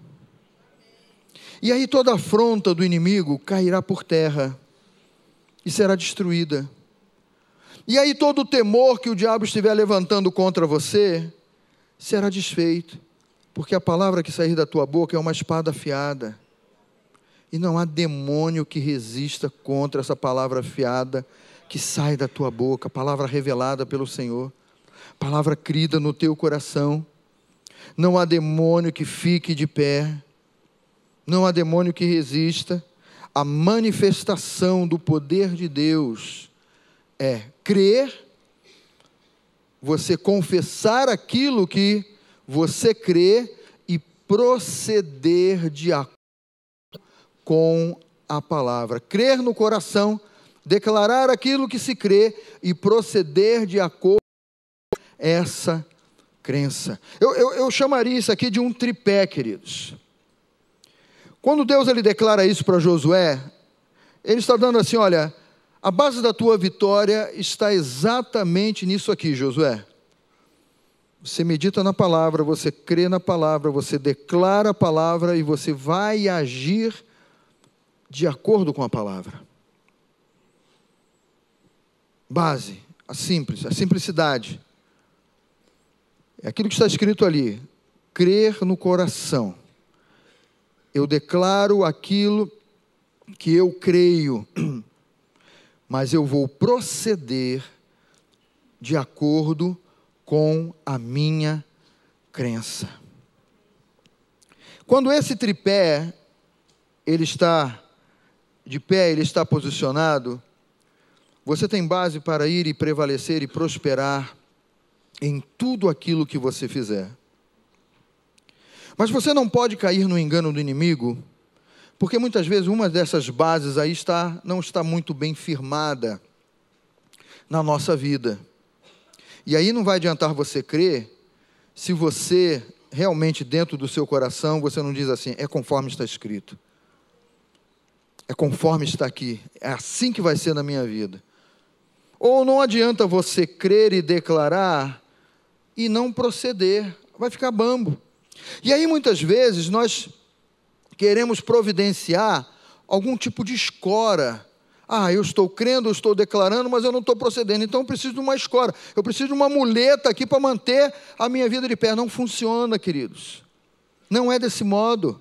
E aí toda afronta do inimigo cairá por terra e será destruída. E aí todo o temor que o diabo estiver levantando contra você será desfeito, porque a palavra que sair da tua boca é uma espada afiada, e não há demônio que resista contra essa palavra afiada que sai da tua boca, palavra revelada pelo Senhor, palavra crida no teu coração. Não há demônio que fique de pé, não há demônio que resista. A manifestação do poder de Deus é crer, você confessar aquilo que você crê e proceder de acordo com a palavra. Crer no coração, declarar aquilo que se crê e proceder de acordo com essa crença. Eu chamaria isso aqui de um tripé, queridos. Quando Deus ele declara isso para Josué, Ele está dando assim: olha, a base da tua vitória está exatamente nisso aqui, Josué. Você medita na palavra, você crê na palavra, você declara a palavra e você vai agir de acordo com a palavra. Base, a simplicidade. É aquilo que está escrito ali: crer no coração. Eu declaro aquilo que eu creio, mas eu vou proceder de acordo com a minha crença. Quando esse tripé, ele está de pé, ele está posicionado, você tem base para ir e prevalecer e prosperar em tudo aquilo que você fizer. Mas você não pode cair no engano do inimigo, porque muitas vezes uma dessas bases aí não está muito bem firmada na nossa vida. E aí não vai adiantar você crer, se você realmente dentro do seu coração, você não diz assim, é conforme está escrito. É conforme está aqui, é assim que vai ser na minha vida. Ou não adianta você crer e declarar e não proceder, vai ficar bambo. E aí muitas vezes nós queremos providenciar algum tipo de escora. Eu estou crendo, eu estou declarando, mas eu não estou procedendo, então eu preciso de uma escora, eu preciso de uma muleta aqui para manter a minha vida de pé. Não funciona, queridos, não é desse modo.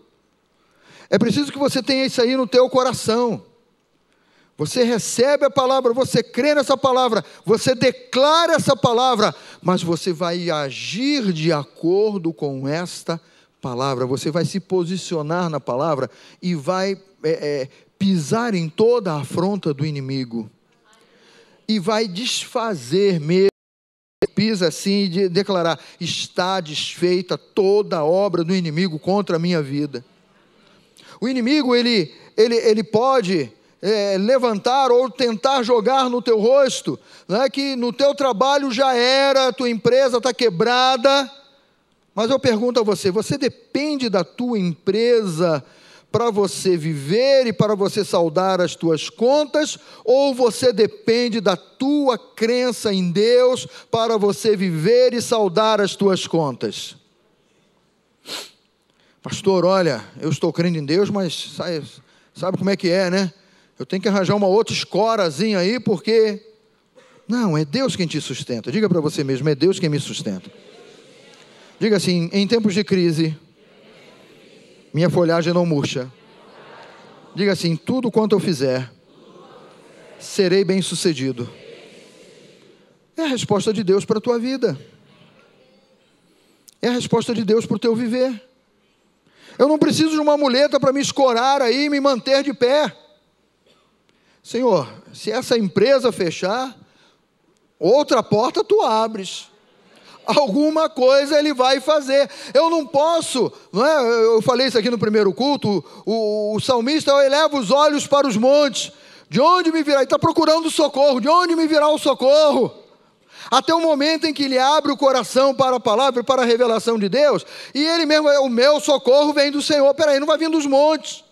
É preciso que você tenha isso aí no teu coração. Você recebe a palavra, você crê nessa palavra, você declara essa palavra, mas você vai agir de acordo com esta palavra, você vai se posicionar na palavra e vai pisar em toda a afronta do inimigo, e vai desfazer mesmo, pisa assim e declarar, está desfeita toda a obra do inimigo contra a minha vida. O inimigo, ele pode levantar ou tentar jogar no teu rosto, né, que no teu trabalho já era, a tua empresa está quebrada, mas eu pergunto a você, você depende da tua empresa para você viver e para você saldar as tuas contas, ou você depende da tua crença em Deus para você viver e saldar as tuas contas? Pastor, olha, eu estou crendo em Deus, mas sabe como é que é, né? Eu tenho que arranjar uma outra escorazinha aí, porque... Não, é Deus quem te sustenta. Diga para você mesmo, é Deus quem me sustenta. Diga assim, em tempos de crise, minha folhagem não murcha. Diga assim, tudo quanto eu fizer, serei bem sucedido. É a resposta de Deus para a tua vida. É a resposta de Deus para o teu viver. Eu não preciso de uma muleta para me escorar aí e me manter de pé. Senhor, se essa empresa fechar, outra porta tu abres. Alguma coisa ele vai fazer. Eu não posso, não é? Eu falei isso aqui no primeiro culto, o salmista eleva os olhos para os montes. De onde me virá? Ele está procurando socorro. De onde me virá o socorro? Até o momento em que ele abre o coração para a palavra, para a revelação de Deus, e ele mesmo, o meu socorro vem do Senhor. Peraí, não vai vir dos montes,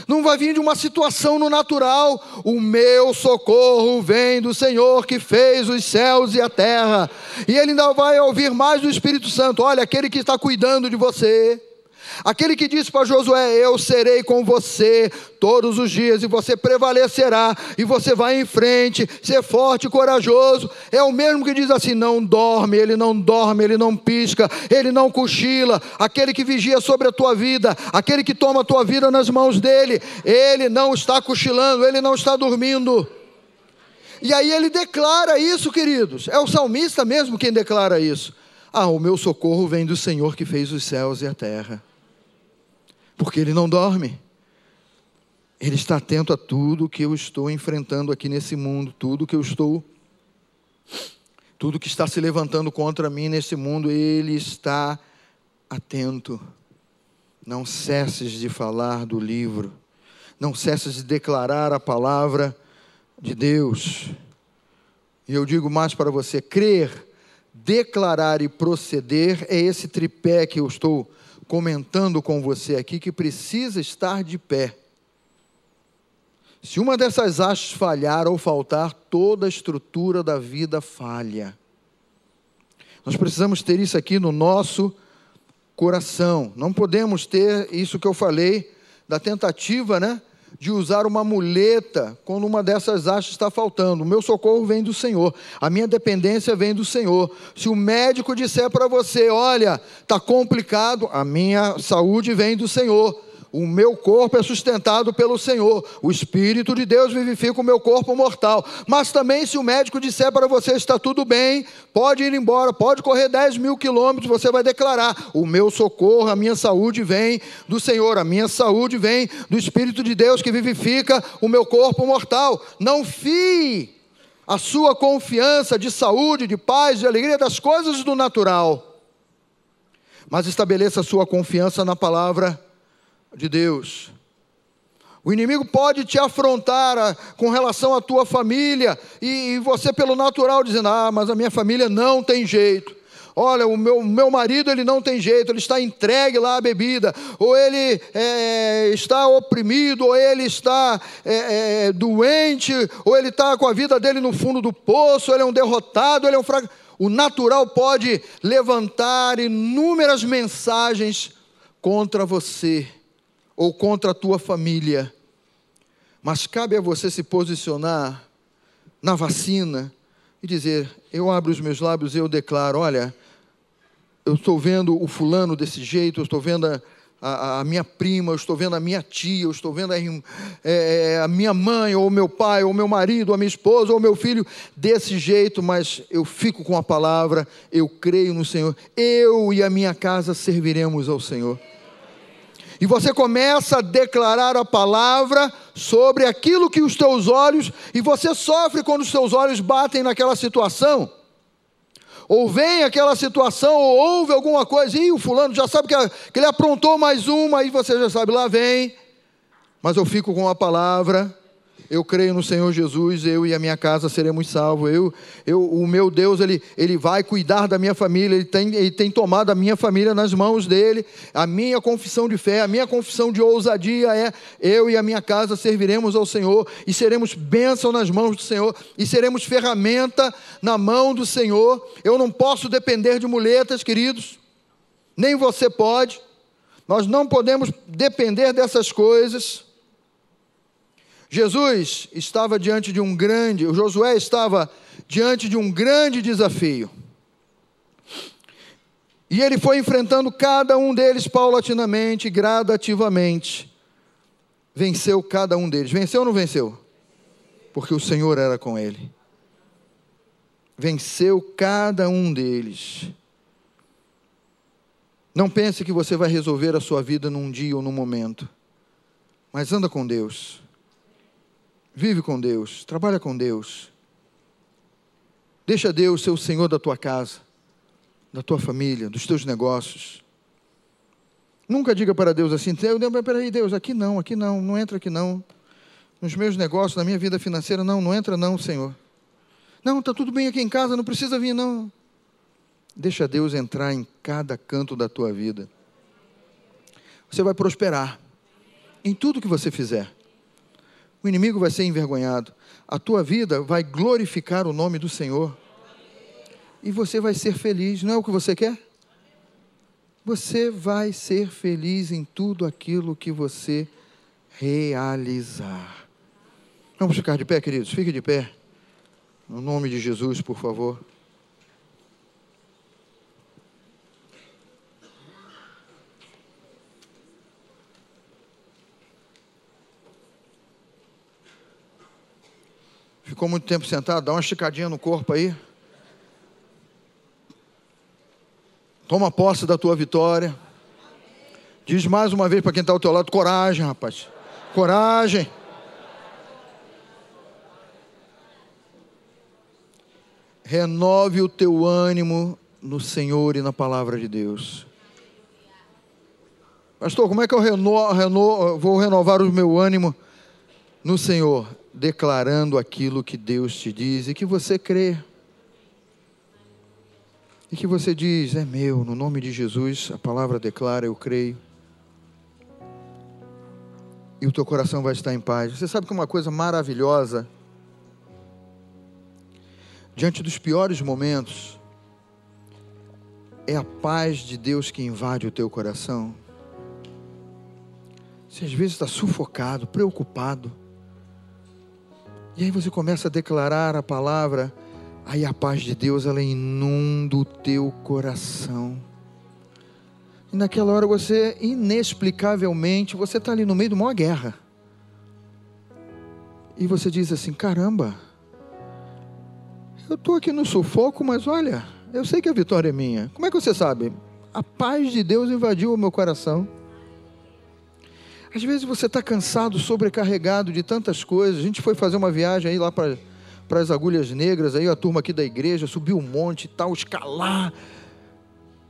não vai vir de uma situação no natural. O meu socorro vem do Senhor que fez os céus e a terra. E ele ainda vai ouvir mais do Espírito Santo. Olha, aquele que está cuidando de você, aquele que disse para Josué, eu serei com você todos os dias, e você prevalecerá, e você vai em frente, ser forte e corajoso. É o mesmo que diz assim, não dorme, ele não pisca, ele não cochila. Aquele que vigia sobre a tua vida, aquele que toma a tua vida nas mãos dele, ele não está cochilando, ele não está dormindo. E aí ele declara isso, queridos, é o salmista mesmo quem declara isso. O meu socorro vem do Senhor que fez os céus e a terra. Porque ele não dorme, ele está atento a tudo que eu estou enfrentando aqui nesse mundo, tudo que está se levantando contra mim nesse mundo, ele está atento. Não cesses de falar do livro, não cesses de declarar a palavra de Deus. E eu digo mais para você, crer, declarar e proceder, é esse tripé que eu estou comentando com você aqui, que precisa estar de pé. Se uma dessas hastes falhar ou faltar, toda a estrutura da vida falha. Nós precisamos ter isso aqui no nosso coração. Não podemos ter isso que eu falei, da tentativa, né, de usar uma muleta quando uma dessas hastes está faltando. O meu socorro vem do Senhor, a minha dependência vem do Senhor. Se o médico disser para você, olha, está complicado, a minha saúde vem do Senhor. O meu corpo é sustentado pelo Senhor. O Espírito de Deus vivifica o meu corpo mortal. Mas também, se o médico disser para você, está tudo bem, pode ir embora, pode correr 10.000 quilômetros, você vai declarar: o meu socorro, a minha saúde vem do Senhor, a minha saúde vem do Espírito de Deus que vivifica o meu corpo mortal. Não fie a sua confiança de saúde, de paz, de alegria, das coisas do natural, mas estabeleça a sua confiança na palavra de Deus. O inimigo pode te afrontar com relação à tua família, e você pelo natural dizendo: mas a minha família não tem jeito. Olha, o meu marido, ele não tem jeito, ele está entregue lá à bebida, ou ele está oprimido, ou ele está doente, ou ele está com a vida dele no fundo do poço, ele é um derrotado, ele é um fraco. O natural pode levantar inúmeras mensagens contra você, ou contra a tua família, mas cabe a você se posicionar na vacina e dizer: eu abro os meus lábios e eu declaro: olha, eu estou vendo o fulano desse jeito, eu estou vendo a minha prima, eu estou vendo a minha tia, eu estou vendo a minha mãe, ou meu pai, ou meu marido, ou a minha esposa, ou meu filho desse jeito, mas eu fico com a palavra, eu creio no Senhor, eu e a minha casa serviremos ao Senhor. E você começa a declarar a palavra sobre aquilo que os teus olhos, e você sofre quando os teus olhos batem naquela situação, ou vem aquela situação, ou ouve alguma coisa, e o fulano já sabe que ele aprontou mais uma, aí você já sabe, lá vem, mas eu fico com a palavra, eu creio no Senhor Jesus, eu e a minha casa seremos salvos, o meu Deus, Ele vai cuidar da minha família, Ele tem tomado a minha família nas mãos dEle. A minha confissão de fé, a minha confissão de ousadia é: eu e a minha casa serviremos ao Senhor, e seremos bênção nas mãos do Senhor, e seremos ferramenta na mão do Senhor. Eu não posso depender de muletas, queridos, nem você pode, nós não podemos depender dessas coisas. Josué estava diante de um grande desafio. E ele foi enfrentando cada um deles paulatinamente, gradativamente. Venceu cada um deles. Venceu ou não venceu? Porque o Senhor era com ele. Venceu cada um deles. Não pense que você vai resolver a sua vida num dia ou num momento. Mas anda com Deus. Vive com Deus, trabalha com Deus. Deixa Deus ser o Senhor da tua casa, da tua família, dos teus negócios. Nunca diga para Deus assim: peraí, Deus, aqui não entra aqui não. Nos meus negócios, na minha vida financeira, não entra não, Senhor. Não, está tudo bem aqui em casa, não precisa vir não. Deixa Deus entrar em cada canto da tua vida. Você vai prosperar em tudo que você fizer. O inimigo vai ser envergonhado. A tua vida vai glorificar o nome do Senhor. E você vai ser feliz. Não é o que você quer? Você vai ser feliz em tudo aquilo que você realizar. Vamos ficar de pé, queridos? Fique de pé. No nome de Jesus, por favor. Ficou muito tempo sentado? Dá uma esticadinha no corpo aí. Toma posse da tua vitória. Diz mais uma vez para quem está ao teu lado: coragem, rapaz. Coragem. Renove o teu ânimo no Senhor e na palavra de Deus. Pastor, como é que eu vou renovar o meu ânimo no Senhor? Declarando aquilo que Deus te diz e que você crê. E que você diz: é meu, no nome de Jesus, a palavra declara, eu creio. E o teu coração vai estar em paz. Você sabe que uma coisa maravilhosa, diante dos piores momentos, é a paz de Deus que invade o teu coração. Você às vezes está sufocado, preocupado, e aí você começa a declarar a palavra, aí a paz de Deus, ela inunda o teu coração. E naquela hora você, inexplicavelmente, você está ali no meio de uma guerra. E você diz assim, caramba, eu estou aqui no sufoco, mas olha, eu sei que a vitória é minha. Como é que você sabe? A paz de Deus invadiu o meu coração. Às vezes você está cansado, sobrecarregado de tantas coisas. A gente foi fazer uma viagem aí lá para as Agulhas Negras, aí a turma aqui da igreja, subiu um monte e tal, escalar.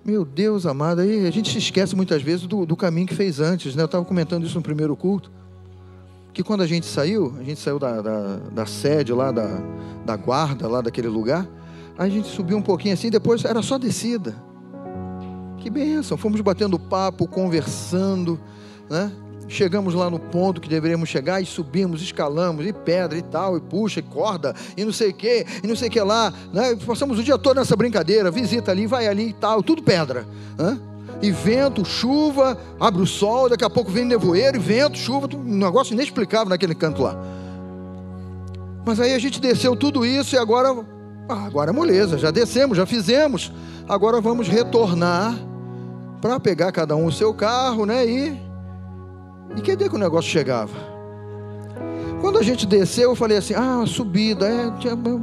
Meu Deus amado, aí a gente se esquece muitas vezes do caminho que fez antes, né? Eu estava comentando isso no primeiro culto, que quando a gente saiu da sede lá, da guarda lá daquele lugar, a gente subiu um pouquinho assim, depois era só descida. Que bênção, fomos batendo papo, conversando, né? Chegamos lá no ponto que deveríamos chegar e subimos, escalamos, e pedra e tal, e puxa, e corda, e não sei o que lá, né? Passamos o dia todo nessa brincadeira, visita ali, vai ali e tal, tudo pedra, né? E vento, chuva, abre o sol, daqui a pouco vem nevoeiro, e vento, chuva, um negócio inexplicável naquele canto lá. Mas aí a gente desceu tudo isso e agora é moleza, já descemos, já fizemos, agora vamos retornar para pegar cada um o seu carro, né? E cadê que o negócio chegava? Quando a gente desceu, eu falei assim, subida,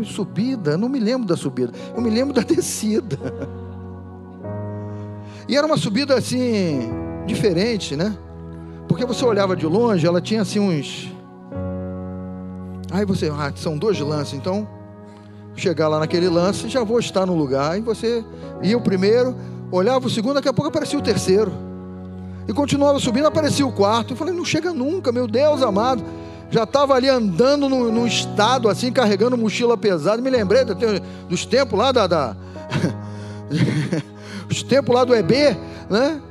subida, não me lembro da subida, eu me lembro da descida. E era uma subida assim, diferente, né? Porque você olhava de longe, ela tinha assim uns... Aí você, são 2 lances, então, chegar lá naquele lance, já vou estar no lugar. Aí você ia o primeiro, olhava o segundo, daqui a pouco aparecia o terceiro. E continuava subindo, aparecia o quarto. Eu falei, não chega nunca, meu Deus amado. Já estava ali andando num estado assim, carregando mochila pesada. Me lembrei dos tempos lá os tempos lá do EB, né?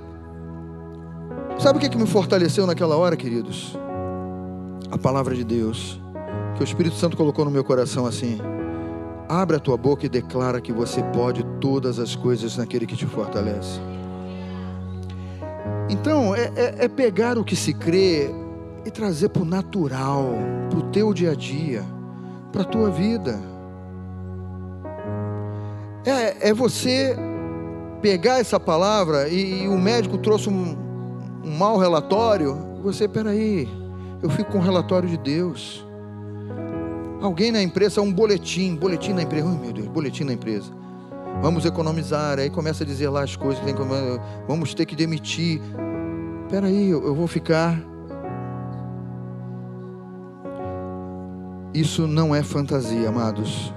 Sabe o que me fortaleceu naquela hora, queridos? A palavra de Deus, que o Espírito Santo colocou no meu coração assim: abre a tua boca e declara que você pode todas as coisas naquele que te fortalece. Então, é pegar o que se crê e trazer para o natural, para o teu dia a dia, para a tua vida. É você pegar essa palavra e o médico trouxe um mau relatório, você, peraí, eu fico com o relatório de Deus. Alguém na empresa, um boletim na empresa, meu Deus, boletim na empresa. Vamos economizar, aí começa a dizer lá as coisas, vamos ter que demitir. Espera aí, eu vou ficar. Isso não é fantasia, amados.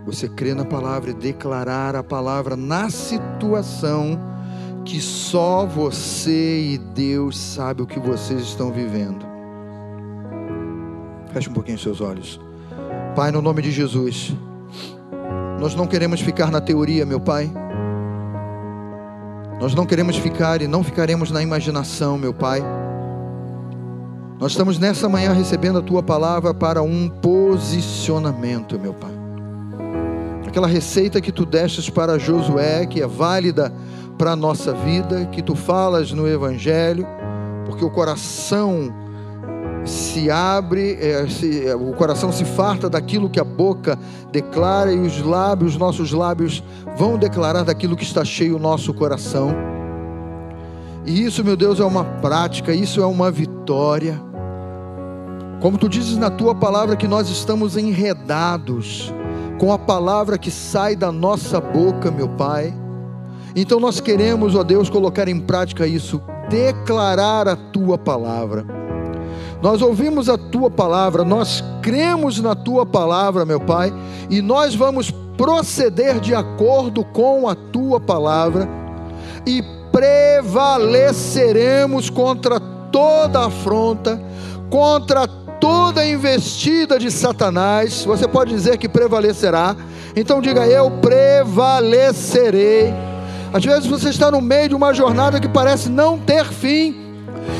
Você crer na palavra e declarar a palavra na situação que só você e Deus sabe o que vocês estão vivendo. Feche um pouquinho os seus olhos. Pai, no nome de Jesus, nós não queremos ficar na teoria, meu Pai. Nós não queremos ficar e não ficaremos na imaginação, meu Pai. Nós estamos nessa manhã recebendo a Tua palavra para um posicionamento, meu Pai. Aquela receita que Tu destes para Josué, que é válida para a nossa vida, que Tu falas no Evangelho, porque o coração se abre, o coração se farta daquilo que a boca declara, e os lábios, nossos lábios vão declarar daquilo que está cheio o nosso coração. E isso, meu Deus, é uma prática, isso é uma vitória. Como Tu dizes na Tua palavra que nós estamos enredados com a palavra que sai da nossa boca, meu Pai. Então nós queremos, ó Deus, colocar em prática isso, declarar a Tua palavra. Nós ouvimos a Tua palavra, nós cremos na Tua palavra, meu Pai, e nós vamos proceder de acordo com a Tua palavra e prevaleceremos contra toda afronta, contra toda investida de Satanás. Você pode dizer que prevalecerá, então diga: eu prevalecerei. Às vezes você está no meio de uma jornada que parece não ter fim,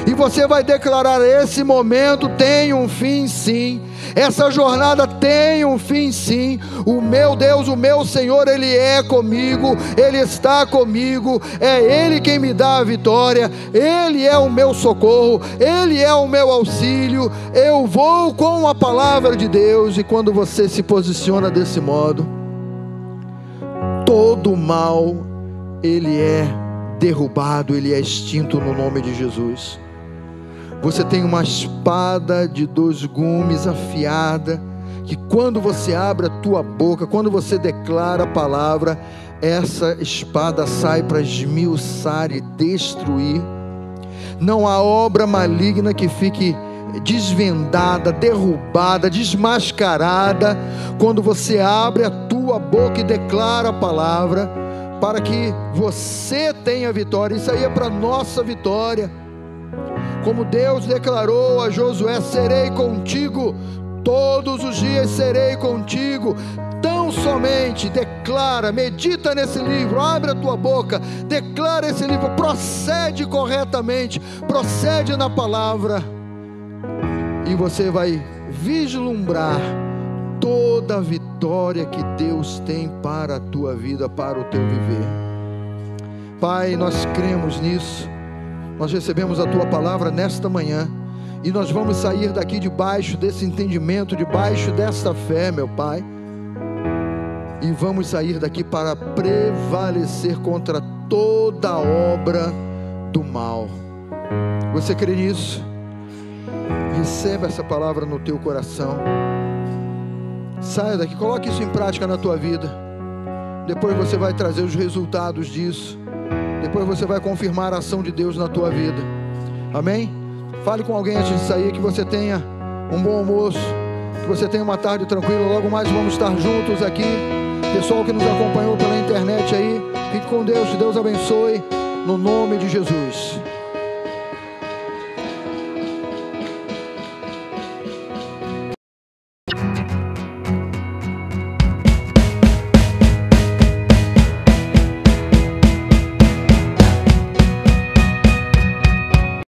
e você vai declarar: esse momento tem um fim sim, essa jornada tem um fim sim. O meu Deus, o meu Senhor, Ele é comigo, Ele está comigo, é Ele quem me dá a vitória, Ele é o meu socorro, Ele é o meu auxílio. Eu vou com a palavra de Deus. E quando você se posiciona desse modo, todo mal ele é derrubado, ele é extinto no nome de Jesus. Você tem uma espada de 2 gumes afiada, que quando você abre a tua boca, quando você declara a palavra, essa espada sai para esmiuçar e destruir. Não há obra maligna que fique desvendada, derrubada, desmascarada, quando você abre a tua boca e declara a palavra, para que você tenha vitória. Isso aí é para nossa vitória. Como Deus declarou a Josué: serei contigo todos os dias, serei contigo. Tão somente declara, medita nesse livro, abre a tua boca, declara esse livro, procede corretamente, procede na palavra, e você vai vislumbrar toda a vitória que Deus tem para a tua vida, para o teu viver. Pai, nós cremos nisso, nós recebemos a tua palavra nesta manhã, e nós vamos sair daqui debaixo desse entendimento, debaixo desta fé, meu Pai, e vamos sair daqui para prevalecer contra toda obra do mal. Você crê nisso? Receba essa palavra no teu coração. Saia daqui, coloque isso em prática na tua vida. Depois você vai trazer os resultados disso. Depois você vai confirmar a ação de Deus na tua vida. Amém? Fale com alguém antes de sair, que você tenha um bom almoço, que você tenha uma tarde tranquila. Logo mais vamos estar juntos aqui. Pessoal que nos acompanhou pela internet aí, fique com Deus, que Deus abençoe, no nome de Jesus.